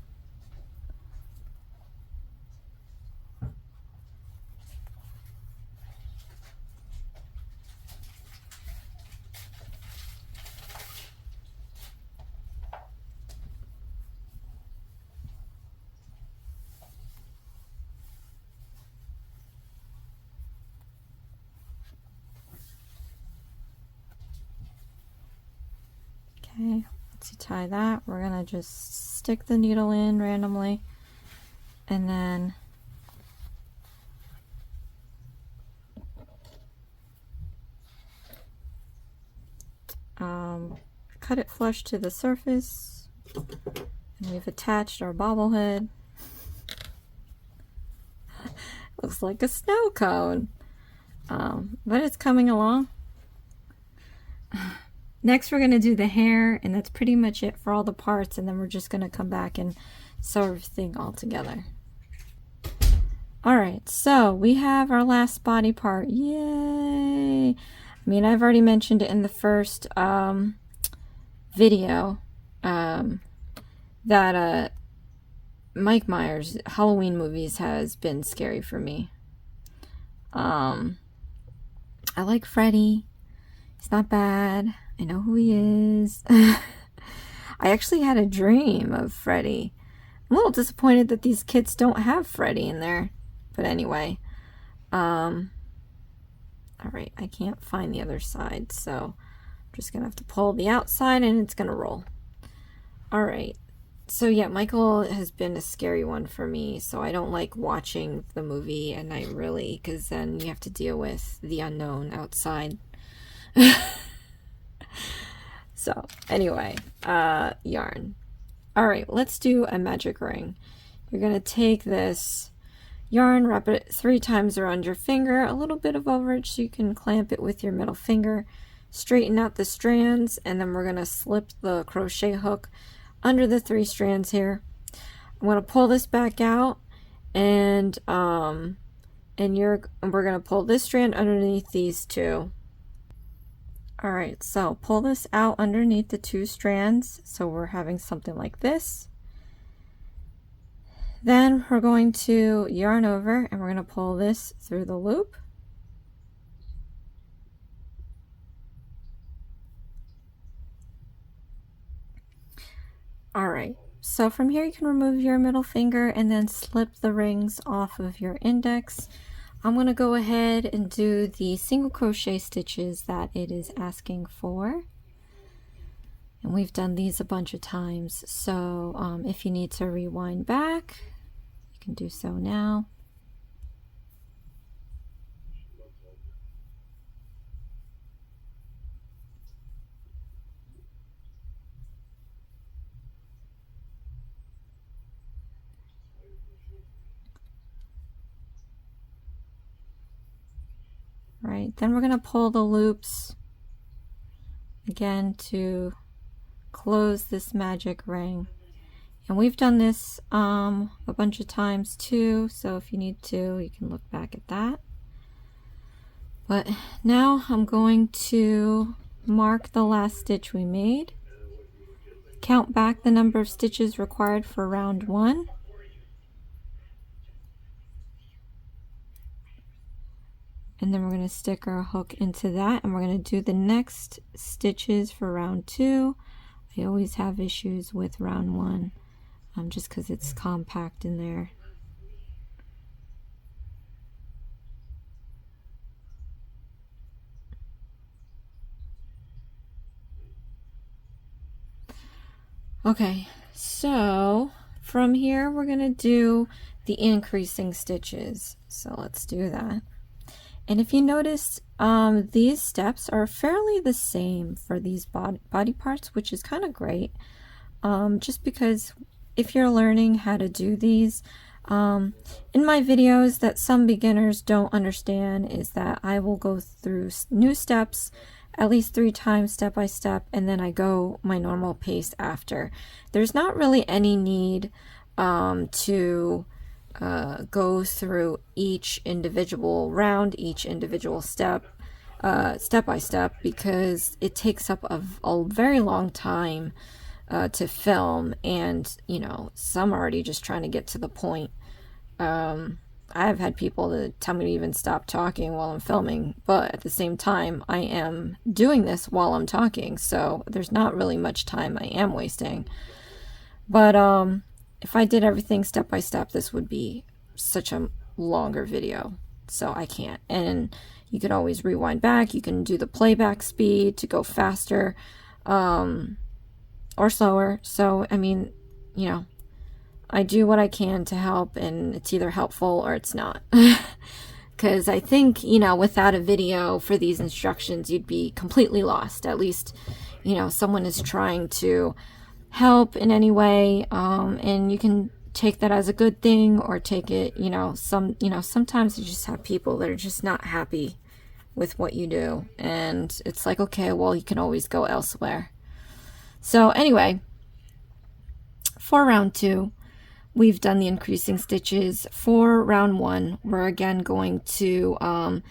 Okay, once you tie that, we're gonna just stick the needle in randomly and then cut it flush to the surface, and we've attached our bobblehead. Looks like a snow cone, but it's coming along. Next we're going to do the hair, and that's pretty much it for all the parts, and then we're just going to come back and sew everything all together. Alright, so we have our last body part. Yay! I mean, I've already mentioned it in the first video that Mike Myers' Halloween movies has been scary for me. I like Freddy. He's not bad. I know who he is. I actually had a dream of Freddy. I'm a little disappointed that these kits don't have Freddy in there. But anyway. Alright, I can't find the other side, so I'm just going to have to pull the outside and it's going to roll. Alright. So yeah, Michael has been a scary one for me, so I don't like watching the movie at night really, because then you have to deal with the unknown outside. So anyway, yarn. Alright, let's do a magic ring. You're going to take this yarn, wrap it 3 times around your finger, a little bit of overage so you can clamp it with your middle finger, straighten out the strands, and then we're going to slip the crochet hook under the 3 strands here. I'm going to pull this back out, and we're going to pull this strand underneath these 2. Alright, so pull this out underneath the 2 strands, so we're having something like this. Then we're going to yarn over and we're going to pull this through the loop. Alright, so from here you can remove your middle finger and then slip the rings off of your index. I'm going to go ahead and do the single crochet stitches that it is asking for. And we've done these a bunch of times, so if you need to rewind back, you can do so now. right? Then we're going to pull the loops again to close this magic ring. And we've done this a bunch of times too, so if you need to, you can look back at that. But now I'm going to mark the last stitch we made, count back the number of stitches required for round 1, and then we're going to stick our hook into that, and we're going to do the next stitches for round 2. I always have issues with round 1, just because it's compact in there. Okay, so from here we're going to do the increasing stitches. So let's do that. And if you notice, these steps are fairly the same for these body parts, which is kind of great. Just because if you're learning how to do these, in my videos that some beginners don't understand is that I will go through new steps at least 3 times step by step, and then I go my normal pace after. There's not really any need to go through each individual round, each individual step, step by step, because it takes up a very long time to film, and you know, some are already just trying to get to the point. I've had people that tell me to even stop talking while I'm filming, but at the same time I am doing this while I'm talking, so there's not really much time I am wasting. But if I did everything step by step, this would be such a longer video, so I can't. And you could always rewind back, you can do the playback speed to go faster or slower. So I mean, you know, I do what I can to help, and it's either helpful or it's not. Because I think, you know, without a video for these instructions, you'd be completely lost. At least, you know, someone is trying to help in any way, and you can take that as a good thing or take it, you know, sometimes you just have people that are just not happy with what you do, and it's like, okay, well, you can always go elsewhere. So anyway, for round 2, we've done the increasing stitches. For round 1, we're again going to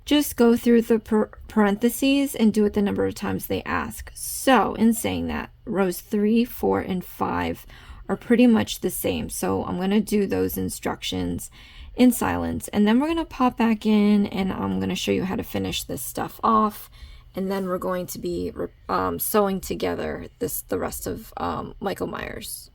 just go through the parentheses and do it the number of times they ask. So in saying that, rows 3, 4, and 5 are pretty much the same. So I'm going to do those instructions in silence, and then we're going to pop back in, and I'm going to show you how to finish this stuff off, and then we're going to be sewing together the rest of Michael Myers.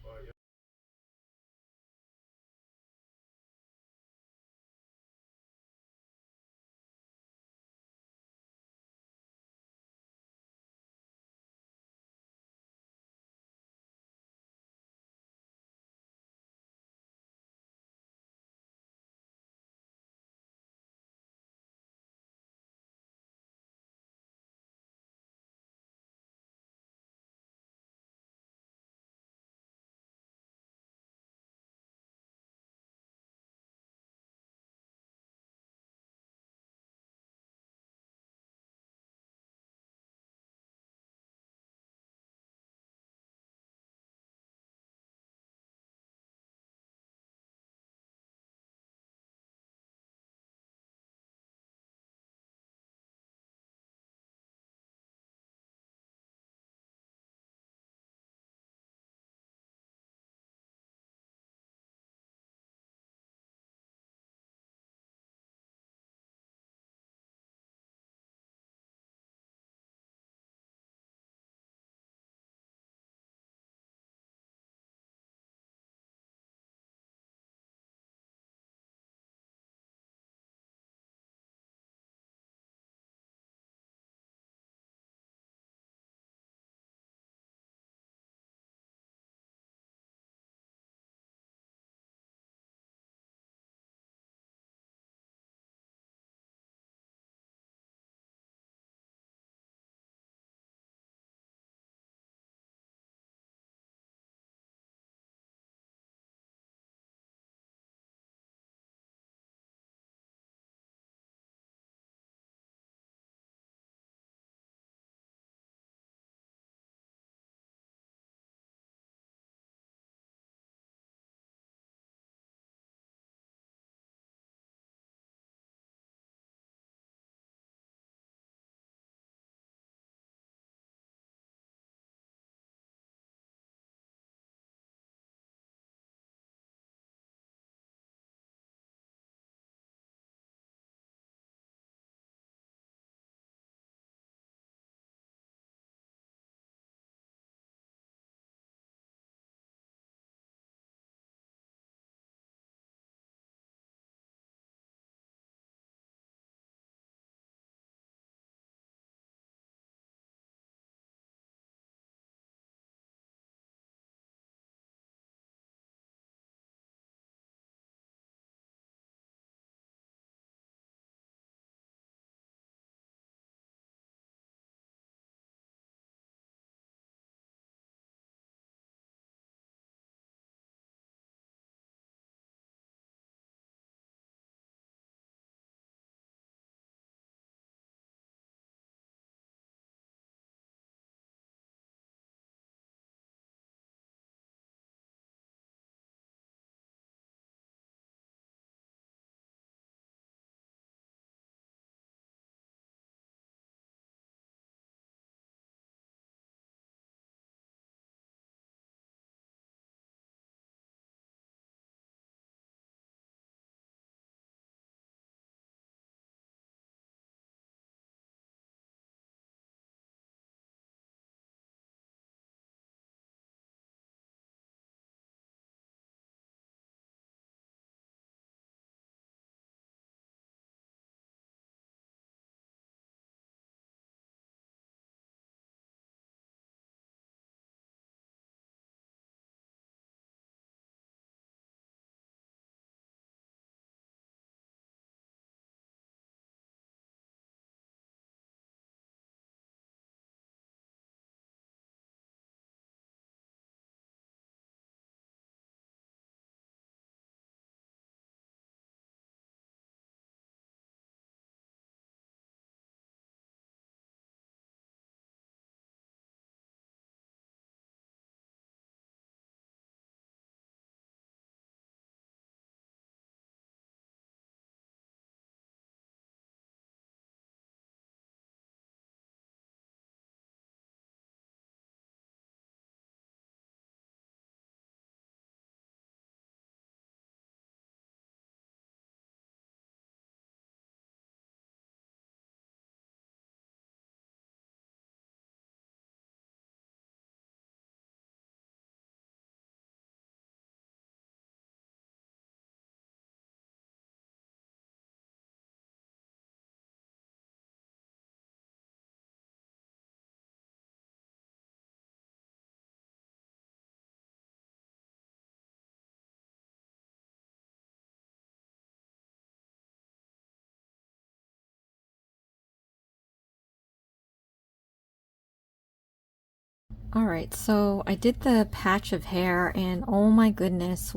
Alright, so I did the patch of hair, and oh my goodness,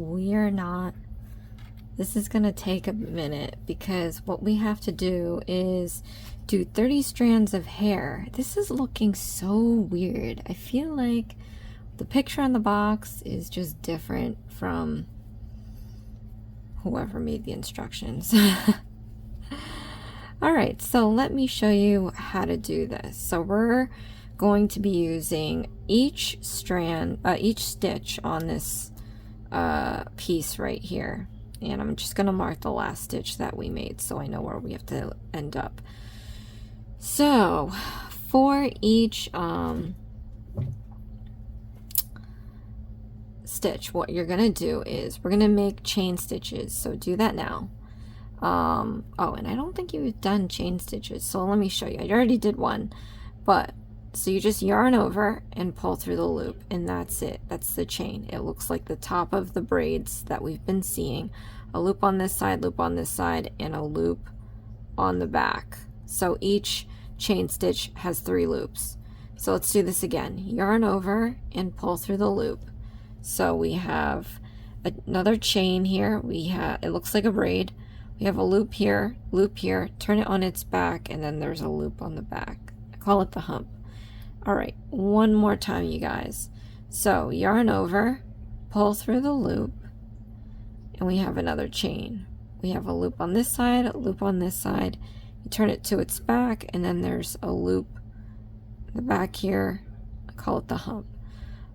this is gonna take a minute, because what we have to do is do 30 strands of hair. This is looking so weird. I feel like the picture on the box is just different from whoever made the instructions. Alright, so let me show you how to do this. So we're going to be using each stitch on this piece right here, and I'm just going to mark the last stitch that we made so I know where we have to end up. So for each stitch, what you're going to do is we're going to make chain stitches, so do that now. Oh, and I don't think you've done chain stitches, so let me show you. I already did one, but so you just yarn over and pull through the loop, and that's it. That's the chain. It looks like the top of the braids that we've been seeing. A loop on this side, loop on this side, and a loop on the back. So each chain stitch has 3 loops. So let's do this again. Yarn over and pull through the loop. So we have another chain here. It looks like a braid. We have a loop here, turn it on its back, and then there's a loop on the back. I call it the hump. Alright, one more time, you guys. So yarn over, pull through the loop, and we have another chain. We have a loop on this side, a loop on this side. You turn it to its back, and then there's a loop in the back here. I call it the hump.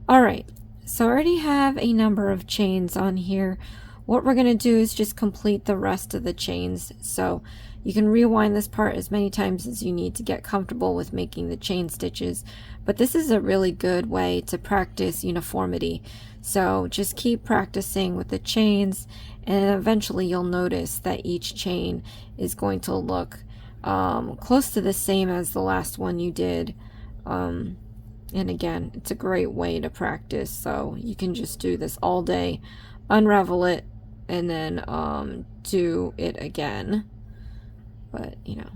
Alright, so I already have a number of chains on here. What we're going to do is just complete the rest of the chains. So you can rewind this part as many times as you need to get comfortable with making the chain stitches, but this is a really good way to practice uniformity. So just keep practicing with the chains, and eventually you'll notice that each chain is going to look close to the same as the last one you did. And again, it's a great way to practice, so you can just do this all day, unravel it, and then do it again. But you know,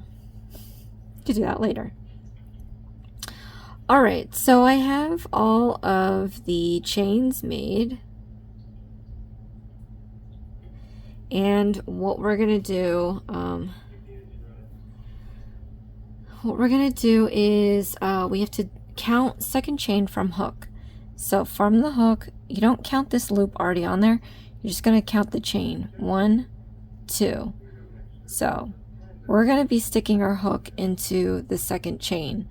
you can do that later. Alright, so I have all of the chains made, and what we're gonna do is we have to count second chain from hook. So from the hook, you don't count this loop already on there, you're just going to count the chain. 1, 2. So we're going to be sticking our hook into the second chain.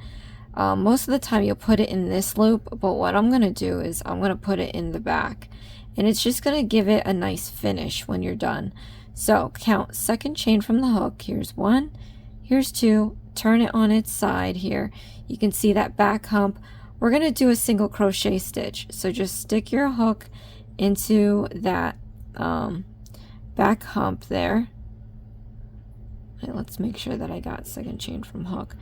Most of the time you'll put it in this loop, but what I'm going to do is I'm going to put it in the back, and it's just going to give it a nice finish when you're done. So count second chain from the hook. Here's 1, here's 2, turn it on its side here. You can see that back hump. We're going to do a single crochet stitch, so just stick your hook into that back hump there. Okay, let's make sure that I got second chain from hook.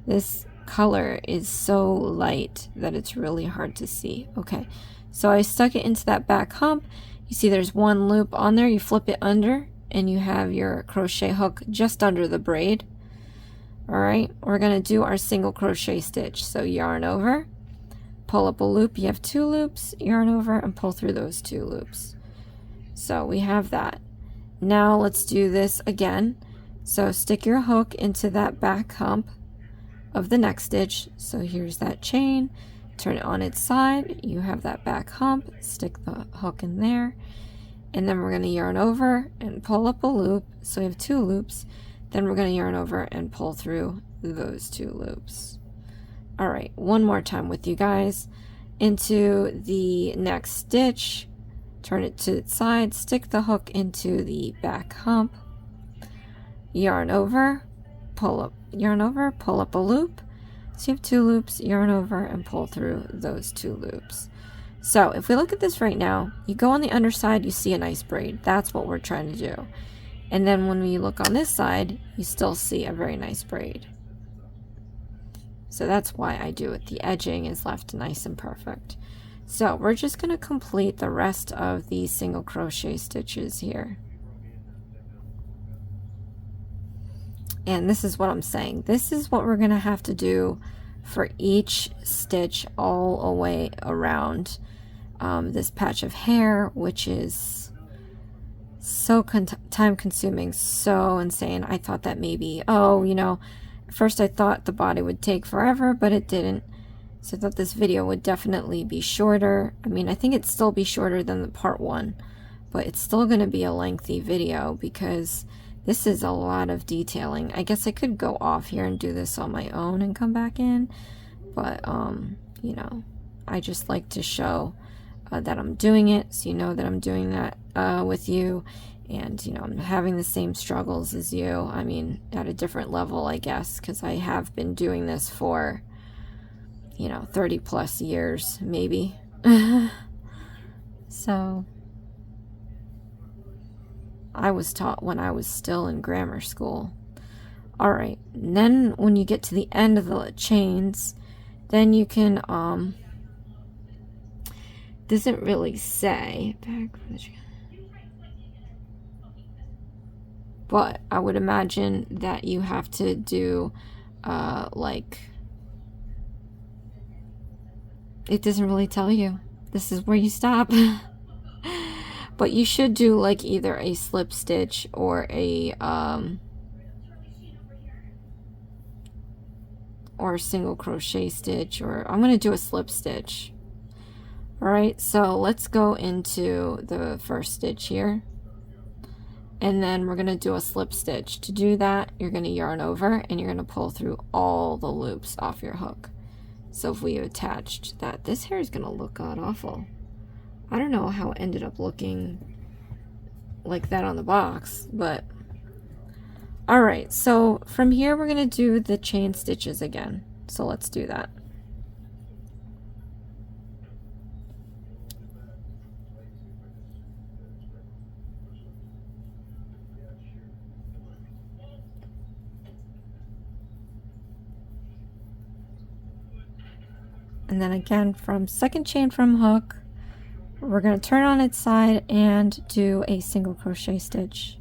This color is so light that it's really hard to see. Okay, so I stuck it into that back hump. You see there's one loop on there. You flip it under and you have your crochet hook just under the braid. Alright, we're going to do our single crochet stitch. So yarn over, pull up a loop. You have 2 loops, yarn over, and pull through those 2 loops. So we have that. Now let's do this again. So stick your hook into that back hump of the next stitch. So here's that chain, turn it on its side, you have that back hump, stick the hook in there, and then we're going to yarn over and pull up a loop. So we have 2 loops. Then we're going to yarn over and pull through those 2 loops. Alright, one more time with you guys. Into the next stitch, turn it to its side, stick the hook into the back hump, yarn over, pull up a loop. So you have 2 loops, yarn over, and pull through those 2 loops. So if we look at this right now, you go on the underside, you see a nice braid. That's what we're trying to do. And then when we look on this side, you still see a very nice braid. So that's why I do it. The edging is left nice and perfect. So we're just going to complete the rest of these single crochet stitches here. And this is what I'm saying. This is what we're going to have to do for each stitch all the way around this patch of hair, which is so time consuming, so insane. I thought that maybe, oh, you know, at first I thought the body would take forever, but it didn't. So I thought this video would definitely be shorter. I mean, I think it'd still be shorter than the part 1, but it's still going to be a lengthy video because this is a lot of detailing. I guess I could go off here and do this on my own and come back in, but you know, I just like to show that I'm doing it, so you know that I'm doing that with you, and you know, I'm having the same struggles as you. I mean, at a different level, I guess, because I have been doing this for, you know, 30 plus years, maybe. So I was taught when I was still in grammar school. Alright, and then when you get to the end of the chains, then you can, doesn't really say, but I would imagine that you have to do, like, it doesn't really tell you. This is where you stop. But you should do like either a slip stitch or a single crochet stitch, or I'm going to do a slip stitch. Alright, so let's go into the first stitch here, and then we're going to do a slip stitch. To do that, you're going to yarn over and you're going to pull through all the loops off your hook. So if we attached that, this hair is going to look god awful. I don't know how it ended up looking like that on the box, but alright, so from here we're going to do the chain stitches again. So let's do that. And then again, from second chain from hook, we're going to turn on its side and do a single crochet stitch.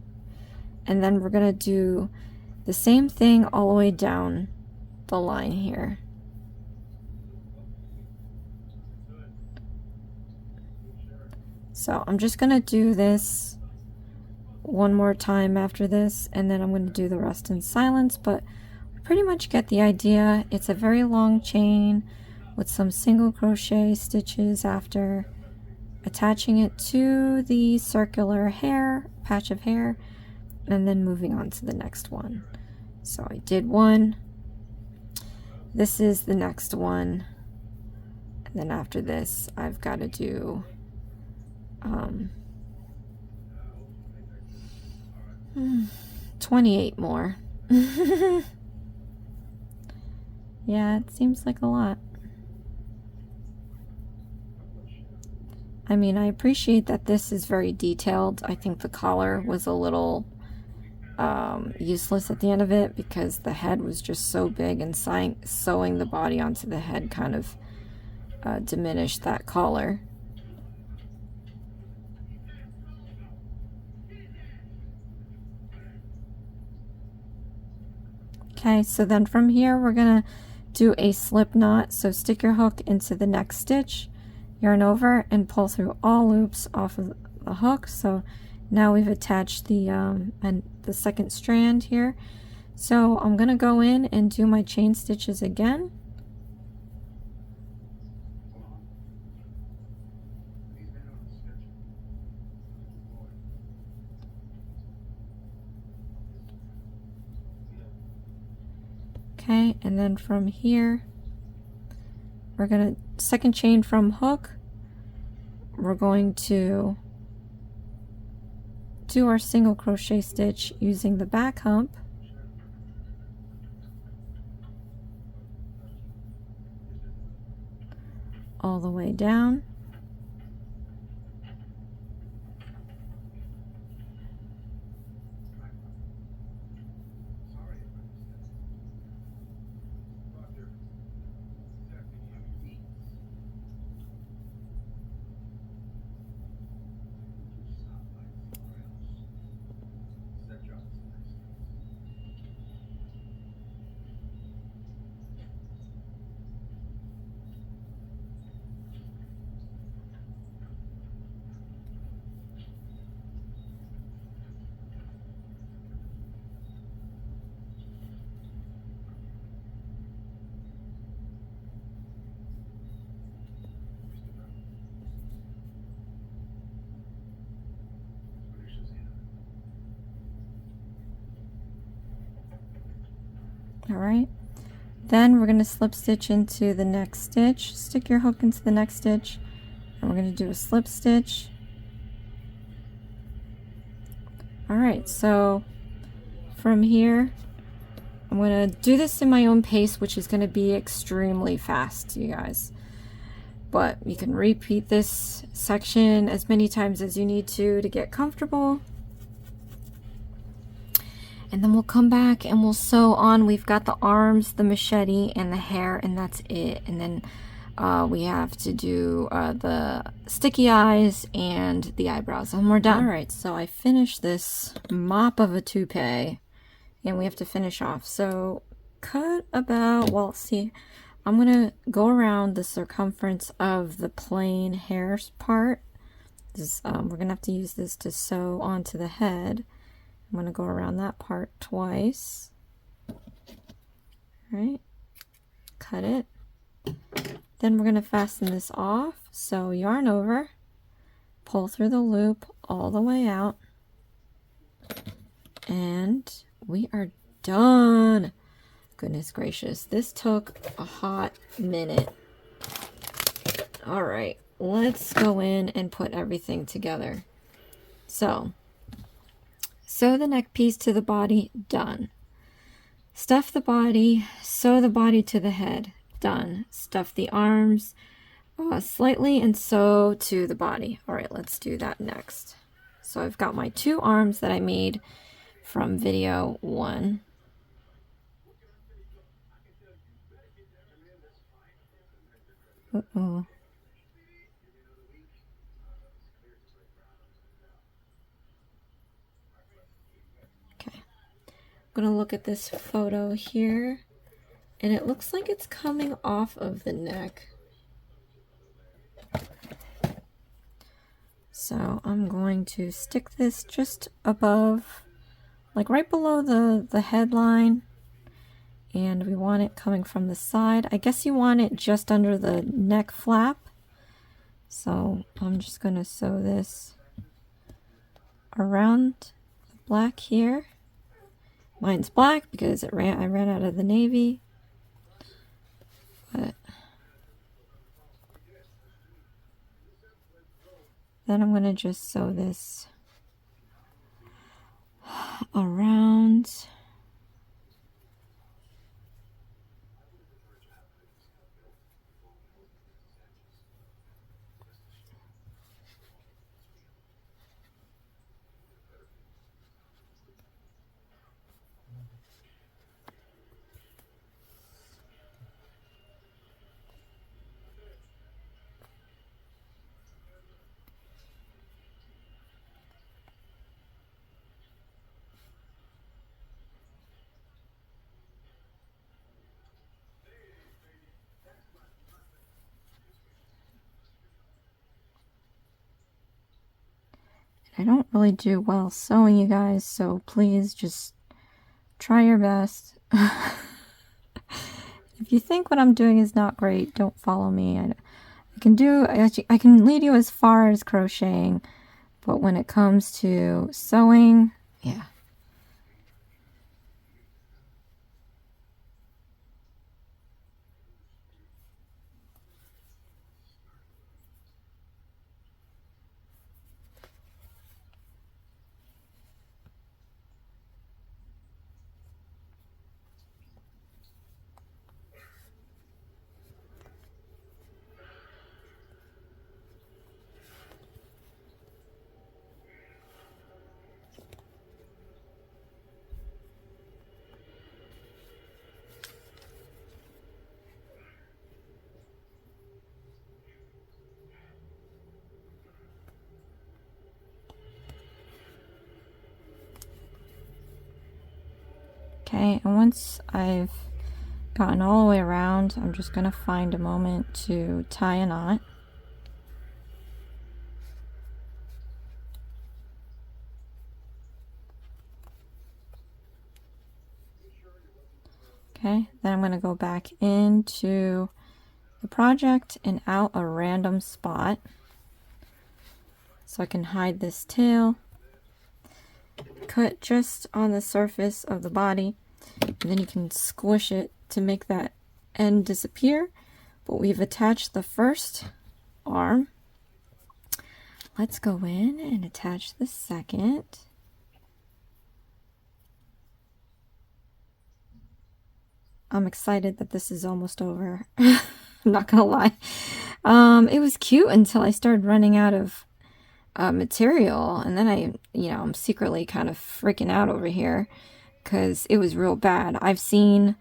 And then we're going to do the same thing all the way down the line here. So I'm just going to do this one more time after this, and then I'm going to do the rest in silence, but we pretty much get the idea. It's a very long chain with some single crochet stitches after, attaching it to the circular hair, patch of hair, and then moving on to the next one. So I did one, this is the next one, and then after this I've got to do 28 more. Yeah, it seems like a lot. I mean, I appreciate that this is very detailed. I think the collar was a little useless at the end of it because the head was just so big, and sewing the body onto the head kind of diminished that collar. Okay, so then from here we're gonna do a slip knot. So stick your hook into the next stitch, yarn over, and pull through all loops off of the hook. So now we've attached the second strand here. So I'm gonna go in and do my chain stitches again. Okay, and then from here we're gonna second chain from hook. We're going to do our single crochet stitch using the back hump, all the way down. All right, then we're going to slip stitch into the next stitch. Stick your hook into the next stitch, and we're going to do a slip stitch. All right, so from here, I'm going to do this in my own pace, which is going to be extremely fast, you guys. But you can repeat this section as many times as you need to get comfortable. And then we'll come back and we'll sew on. We've got the arms, the machete, and the hair, and that's it. And then we have to do the sticky eyes and the eyebrows, and we're done. All right, so I finished this mop of a toupee, and we have to finish off. So cut about, well, see, I'm gonna go around the circumference of the plain hair part. This, we're gonna have to use this to sew onto the head. I'm gonna go around that part twice. All right, cut it. Then we're gonna fasten this off. So yarn over, pull through the loop all the way out, and we are done. Goodness gracious, this took a hot minute. All right, let's go in and put everything together. So, sew the neck piece to the body, done. Stuff the body, sew the body to the head, done. Stuff the arms slightly and sew to the body. All right, let's do that next. So I've got my 2 arms that I made from video 1. Uh-oh. Okay. I'm gonna look at this photo here, and it looks like it's coming off of the neck. So I'm going to stick this just above, like right below the headline. And we want it coming from the side. I guess you want it just under the neck flap. So I'm just going to sew this around the black here. Mine's black because I ran out of the navy. But then I'm going to just sew this around. I don't really do well sewing, you guys, so please just try your best. If you think what I'm doing is not great, don't follow me. I can lead you as far as crocheting, but when it comes to sewing, yeah. Okay, and once I've gotten all the way around, I'm just going to find a moment to tie a knot. Okay, then I'm going to go back into the project and out a random spot so I can hide this tail. Cut just on the surface of the body. And then you can squish it to make that end disappear. But we've attached the first arm. Let's go in and attach the second. I'm excited that this is almost over. I'm not gonna lie. It was cute until I started running out of material, and then I'm secretly kind of freaking out over here because it was real bad. I've seen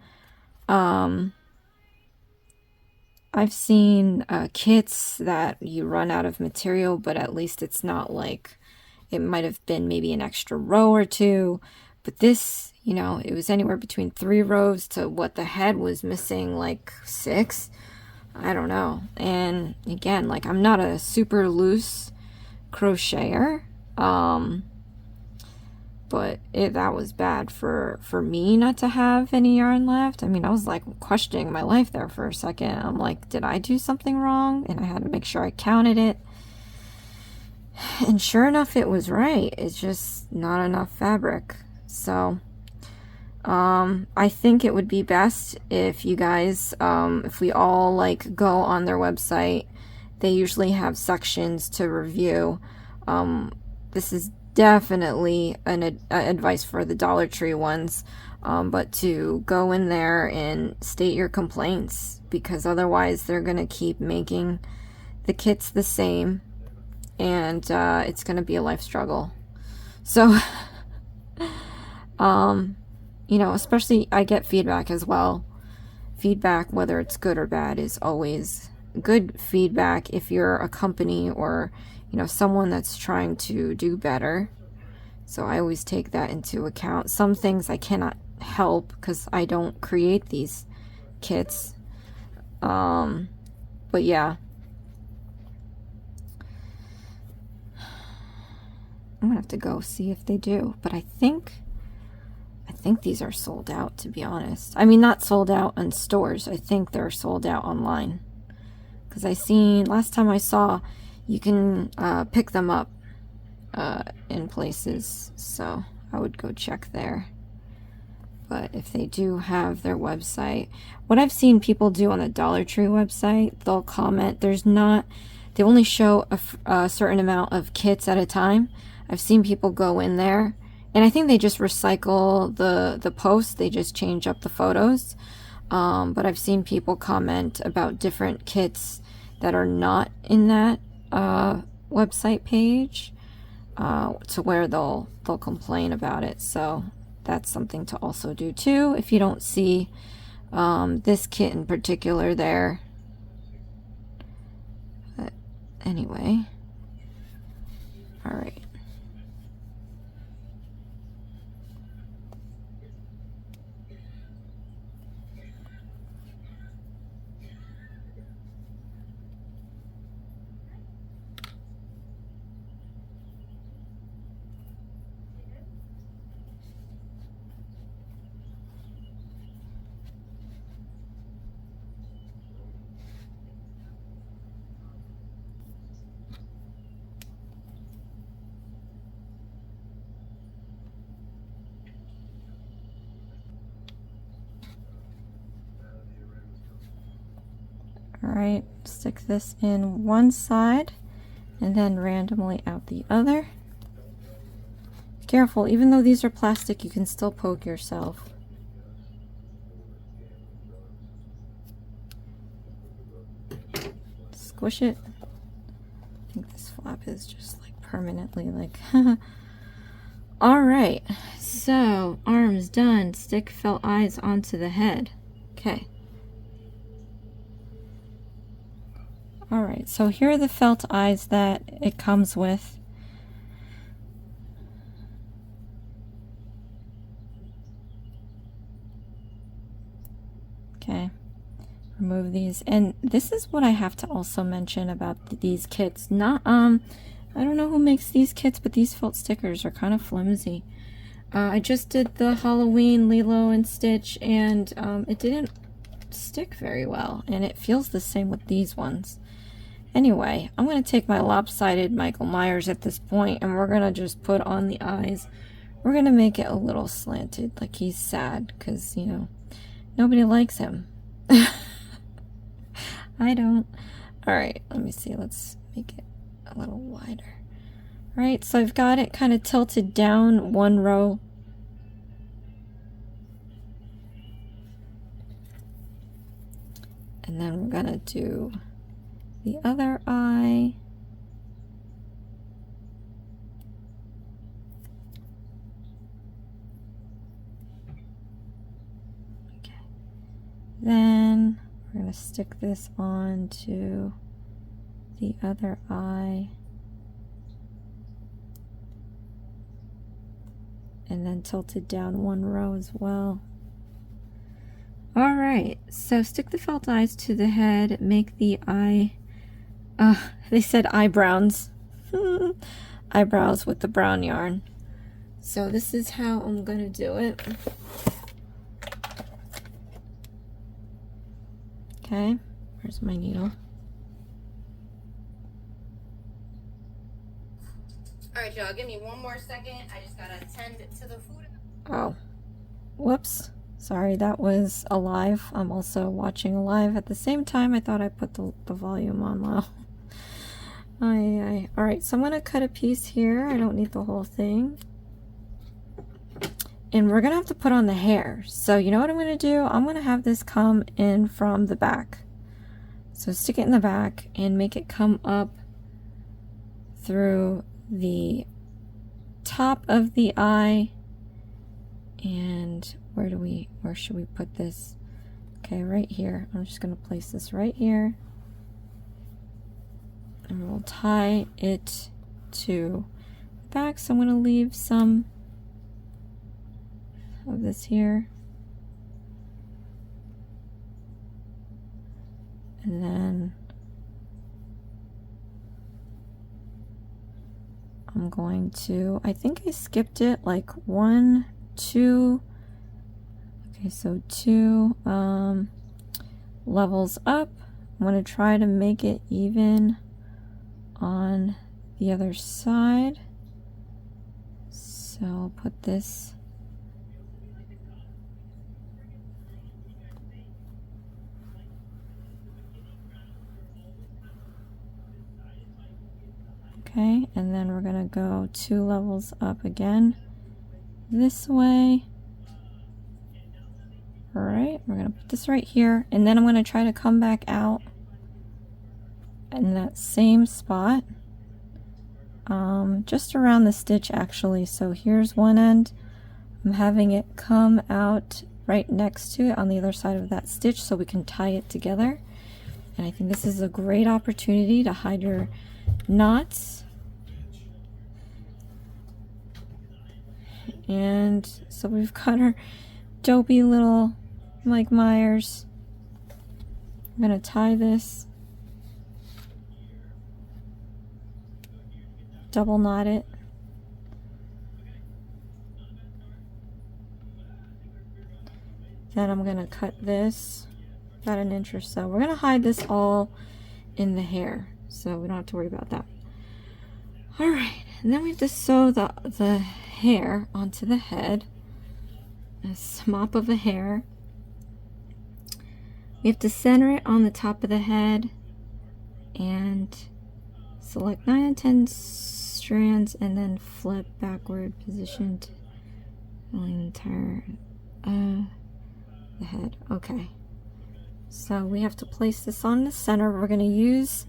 kits that you run out of material, but at least it's not like it might have been maybe an extra row or two. But this, it was anywhere between 3 rows to what the head was missing, like 6. I don't know. And again, like, I'm not a super loose crocheter, but that was bad for me not to have any yarn left. I mean, I was like questioning my life there for a second. I'm like, did I do something wrong? And I had to make sure I counted it. And sure enough, it was right. It's just not enough fabric. So I think it would be best if you guys, if we all like go on their website. They usually have sections to review. This is definitely an advice for the Dollar Tree ones, but to go in there and state your complaints, because otherwise they're gonna keep making the kits the same, and it's gonna be a life struggle. So especially I get feedback as well. Feedback, whether it's good or bad, is always good feedback if you're a company or someone that's trying to do better. So I always take that into account. Some things I cannot help because I don't create these kits, but yeah, I'm gonna have to go see if they do. But I think these are sold out, to be honest. I mean, not sold out in stores. I think they're sold out online, because last time I saw you can pick them up in places, so I would go check there. But if they do have their website, what I've seen people do on the Dollar Tree website, they'll comment. They only show a certain amount of kits at a time. I've seen people go in there, and I think they just recycle the post. They just change up the photos. But I've seen people comment about different kits that are not in that website page, to where they'll complain about it. So that's something to also do too, if you don't see this kit in particular there. But anyway, all right. Alright, stick this in one side and then randomly out the other. Careful, even though these are plastic, you can still poke yourself. Squish it. I think this flap is just like permanently like alright, so arms done. Stick felt eyes onto the head. Okay. Alright, so here are the felt eyes that it comes with. Okay, remove these. And this is what I have to also mention about these kits. I don't know who makes these kits, but these felt stickers are kind of flimsy. I just did the Halloween Lilo and Stitch, and it didn't stick very well, and it feels the same with these ones. Anyway, I'm going to take my lopsided Michael Myers at this point, and we're going to just put on the eyes We're gonna make it a little slanted, like he's sad, because, you know, nobody likes him. I don't. Alright, let me see. Let's make it a little wider. Alright, so I've got it kind of tilted down one row. And then we're gonna do the other eye. Okay. Then we're going to stick this on to the other eye. And then tilt it down one row as well. Alright, so stick the felt eyes to the head, make the eye, they said eyebrows. Eyebrows with the brown yarn. So this is how I'm going to do it. Okay, where's my needle? Alright, y'all, give me one more second. I just gotta attend to the food. Oh, whoops. Sorry, that was a live. I'm also watching a live at the same time. I thought I put the volume on low. Alright, so I'm going to cut a piece here. I don't need the whole thing. And we're going to have to put on the hair. So you know what I'm going to do? I'm going to have this come in from the back. So stick it in the back and make it come up through the top of the eye. And where should we put this? Okay, right here. I'm just going to place this right here. And we'll tie it to the back. So I'm going to leave some of this here. And then I'm going to, I think I skipped it like 1, 2, okay, so 2 levels up. I'm going to try to make it even on the other side. So I'll put this okay, and then we're gonna go 2 levels up again this way. Alright, we're gonna put this right here, and then I'm gonna try to come back out in that same spot, just around the stitch actually. So here's one end. I'm having it come out right next to it on the other side of that stitch so we can tie it together. And I think this is a great opportunity to hide your knots. And so we've got our dopey little Mike Myers. I'm gonna tie this, double knot it, then I'm gonna cut this about 1 inch or so. We're gonna hide this all in the hair, so we don't have to worry about that. Alright, and then we have to sew the hair onto the head. A mop of a hair. We have to center it on the top of the head and select 9 and 10 strands and then flip backward position to the entire the head. Okay, so we have to place this on the center. We're going to use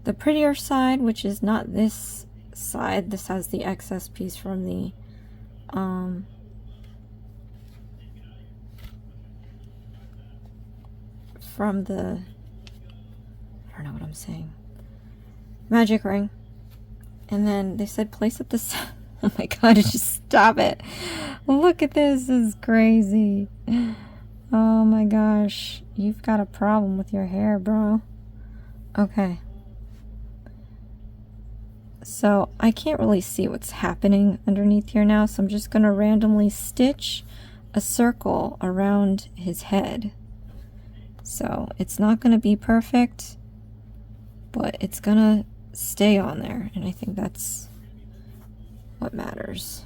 the prettier side, which is not this side. This has the excess piece from the I don't know what I'm saying, magic ring. And then they said place at the oh my god, just stop it. Look at this, this is crazy. Oh my gosh, you've got a problem with your hair, bro. Okay, so I can't really see what's happening underneath here now, so I'm just going to randomly stitch a circle around his head. So it's not going to be perfect, but it's going to stay on there, and I think that's what matters.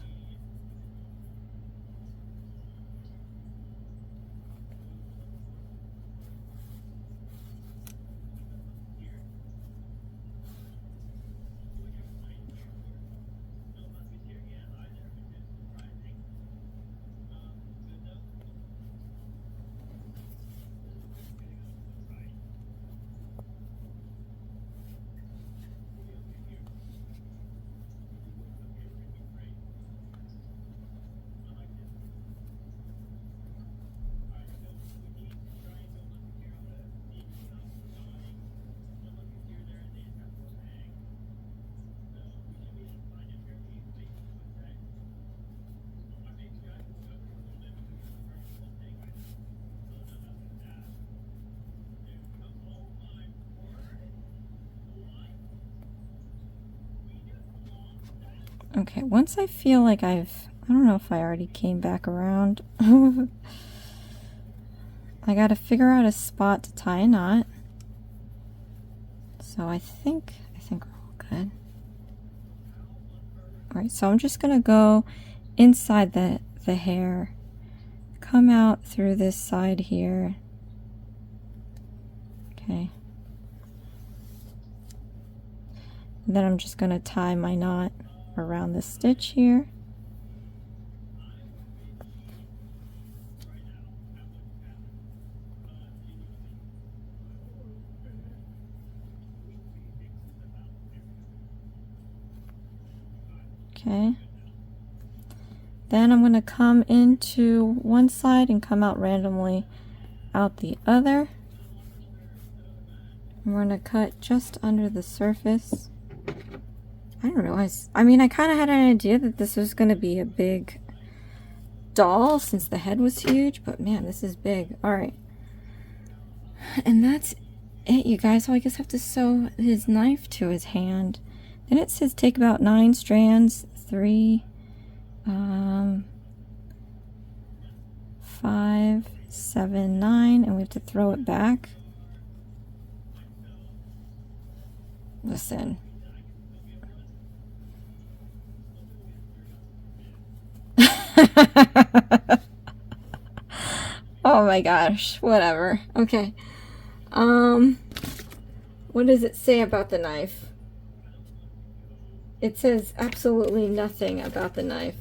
Okay, once I feel like I don't know if I already came back around. I gotta figure out a spot to tie a knot. So I think we're all good. Alright, so I'm just gonna go inside the hair, come out through this side here. Okay. And then I'm just gonna tie my knot around the stitch here. Okay. Then I'm going to come into one side and come out randomly out the other. And we're going to cut just under the surface. I didn't realize, I mean, I kind of had an idea that this was going to be a big doll since the head was huge, but man, this is big. All right. And that's it, you guys. So I guess I have to sew his knife to his hand. Then it says take about 9 strands, 3, 5, 7, 9, and we have to throw it back. Listen. Oh my gosh, whatever. Okay. What does it say about the knife? It says absolutely nothing about the knife.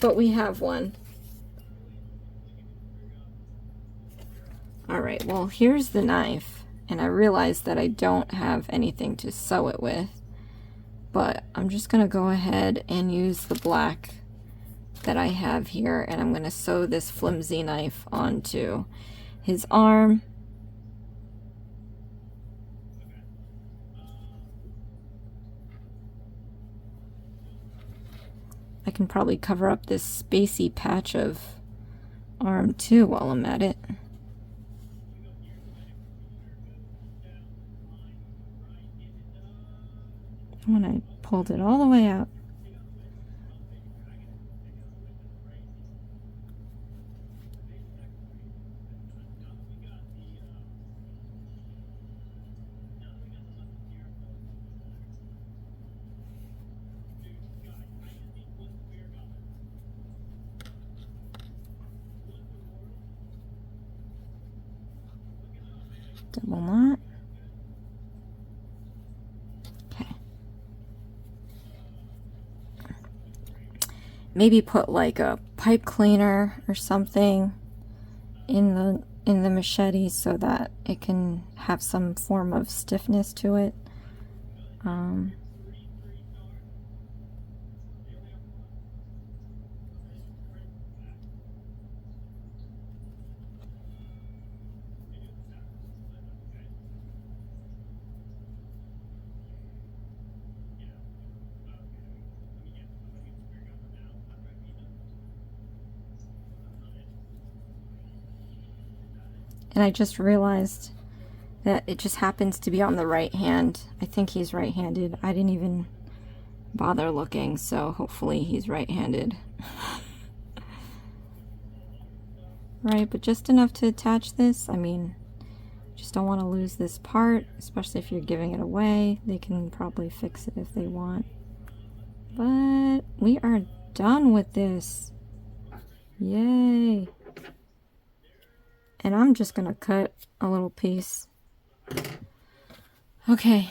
But we have one. Alright, well, here's the knife. And I realized that I don't have anything to sew it with. But I'm just going to go ahead and use the black that I have here. And I'm going to sew this flimsy knife onto his arm. I can probably cover up this spacey patch of arm too while I'm at it. When I pulled it all the way out. Double knot. Okay. Maybe put like a pipe cleaner or something in the machete so that it can have some form of stiffness to it. And I just realized that it just happens to be on the right hand. I think he's right-handed. I didn't even bother looking, so hopefully he's right-handed. Right, but just enough to attach this. I mean, just don't want to lose this part, especially if you're giving it away. They can probably fix it if they want. But we are done with this. Yay! And I'm just gonna cut a little piece. Okay,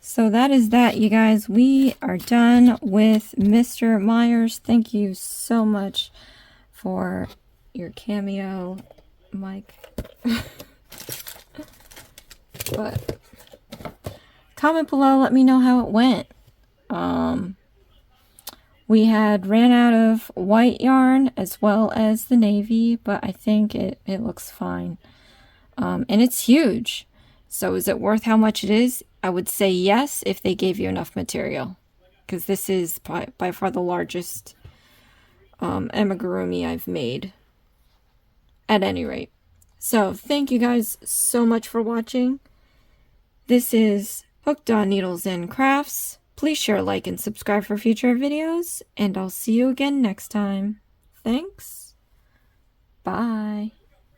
so that is that, you guys. We are done with Mr. Myers. Thank you so much for your cameo, Mike. But comment below, let me know how it went. We had ran out of white yarn as well as the navy, but I think it looks fine. And it's huge. So is it worth how much it is? I would say yes if they gave you enough material. Because this is by far the largest amigurumi I've made. At any rate. So thank you guys so much for watching. This is Hooked on Needles and Crafts. Please share, like, and subscribe for future videos, and I'll see you again next time. Thanks. Bye.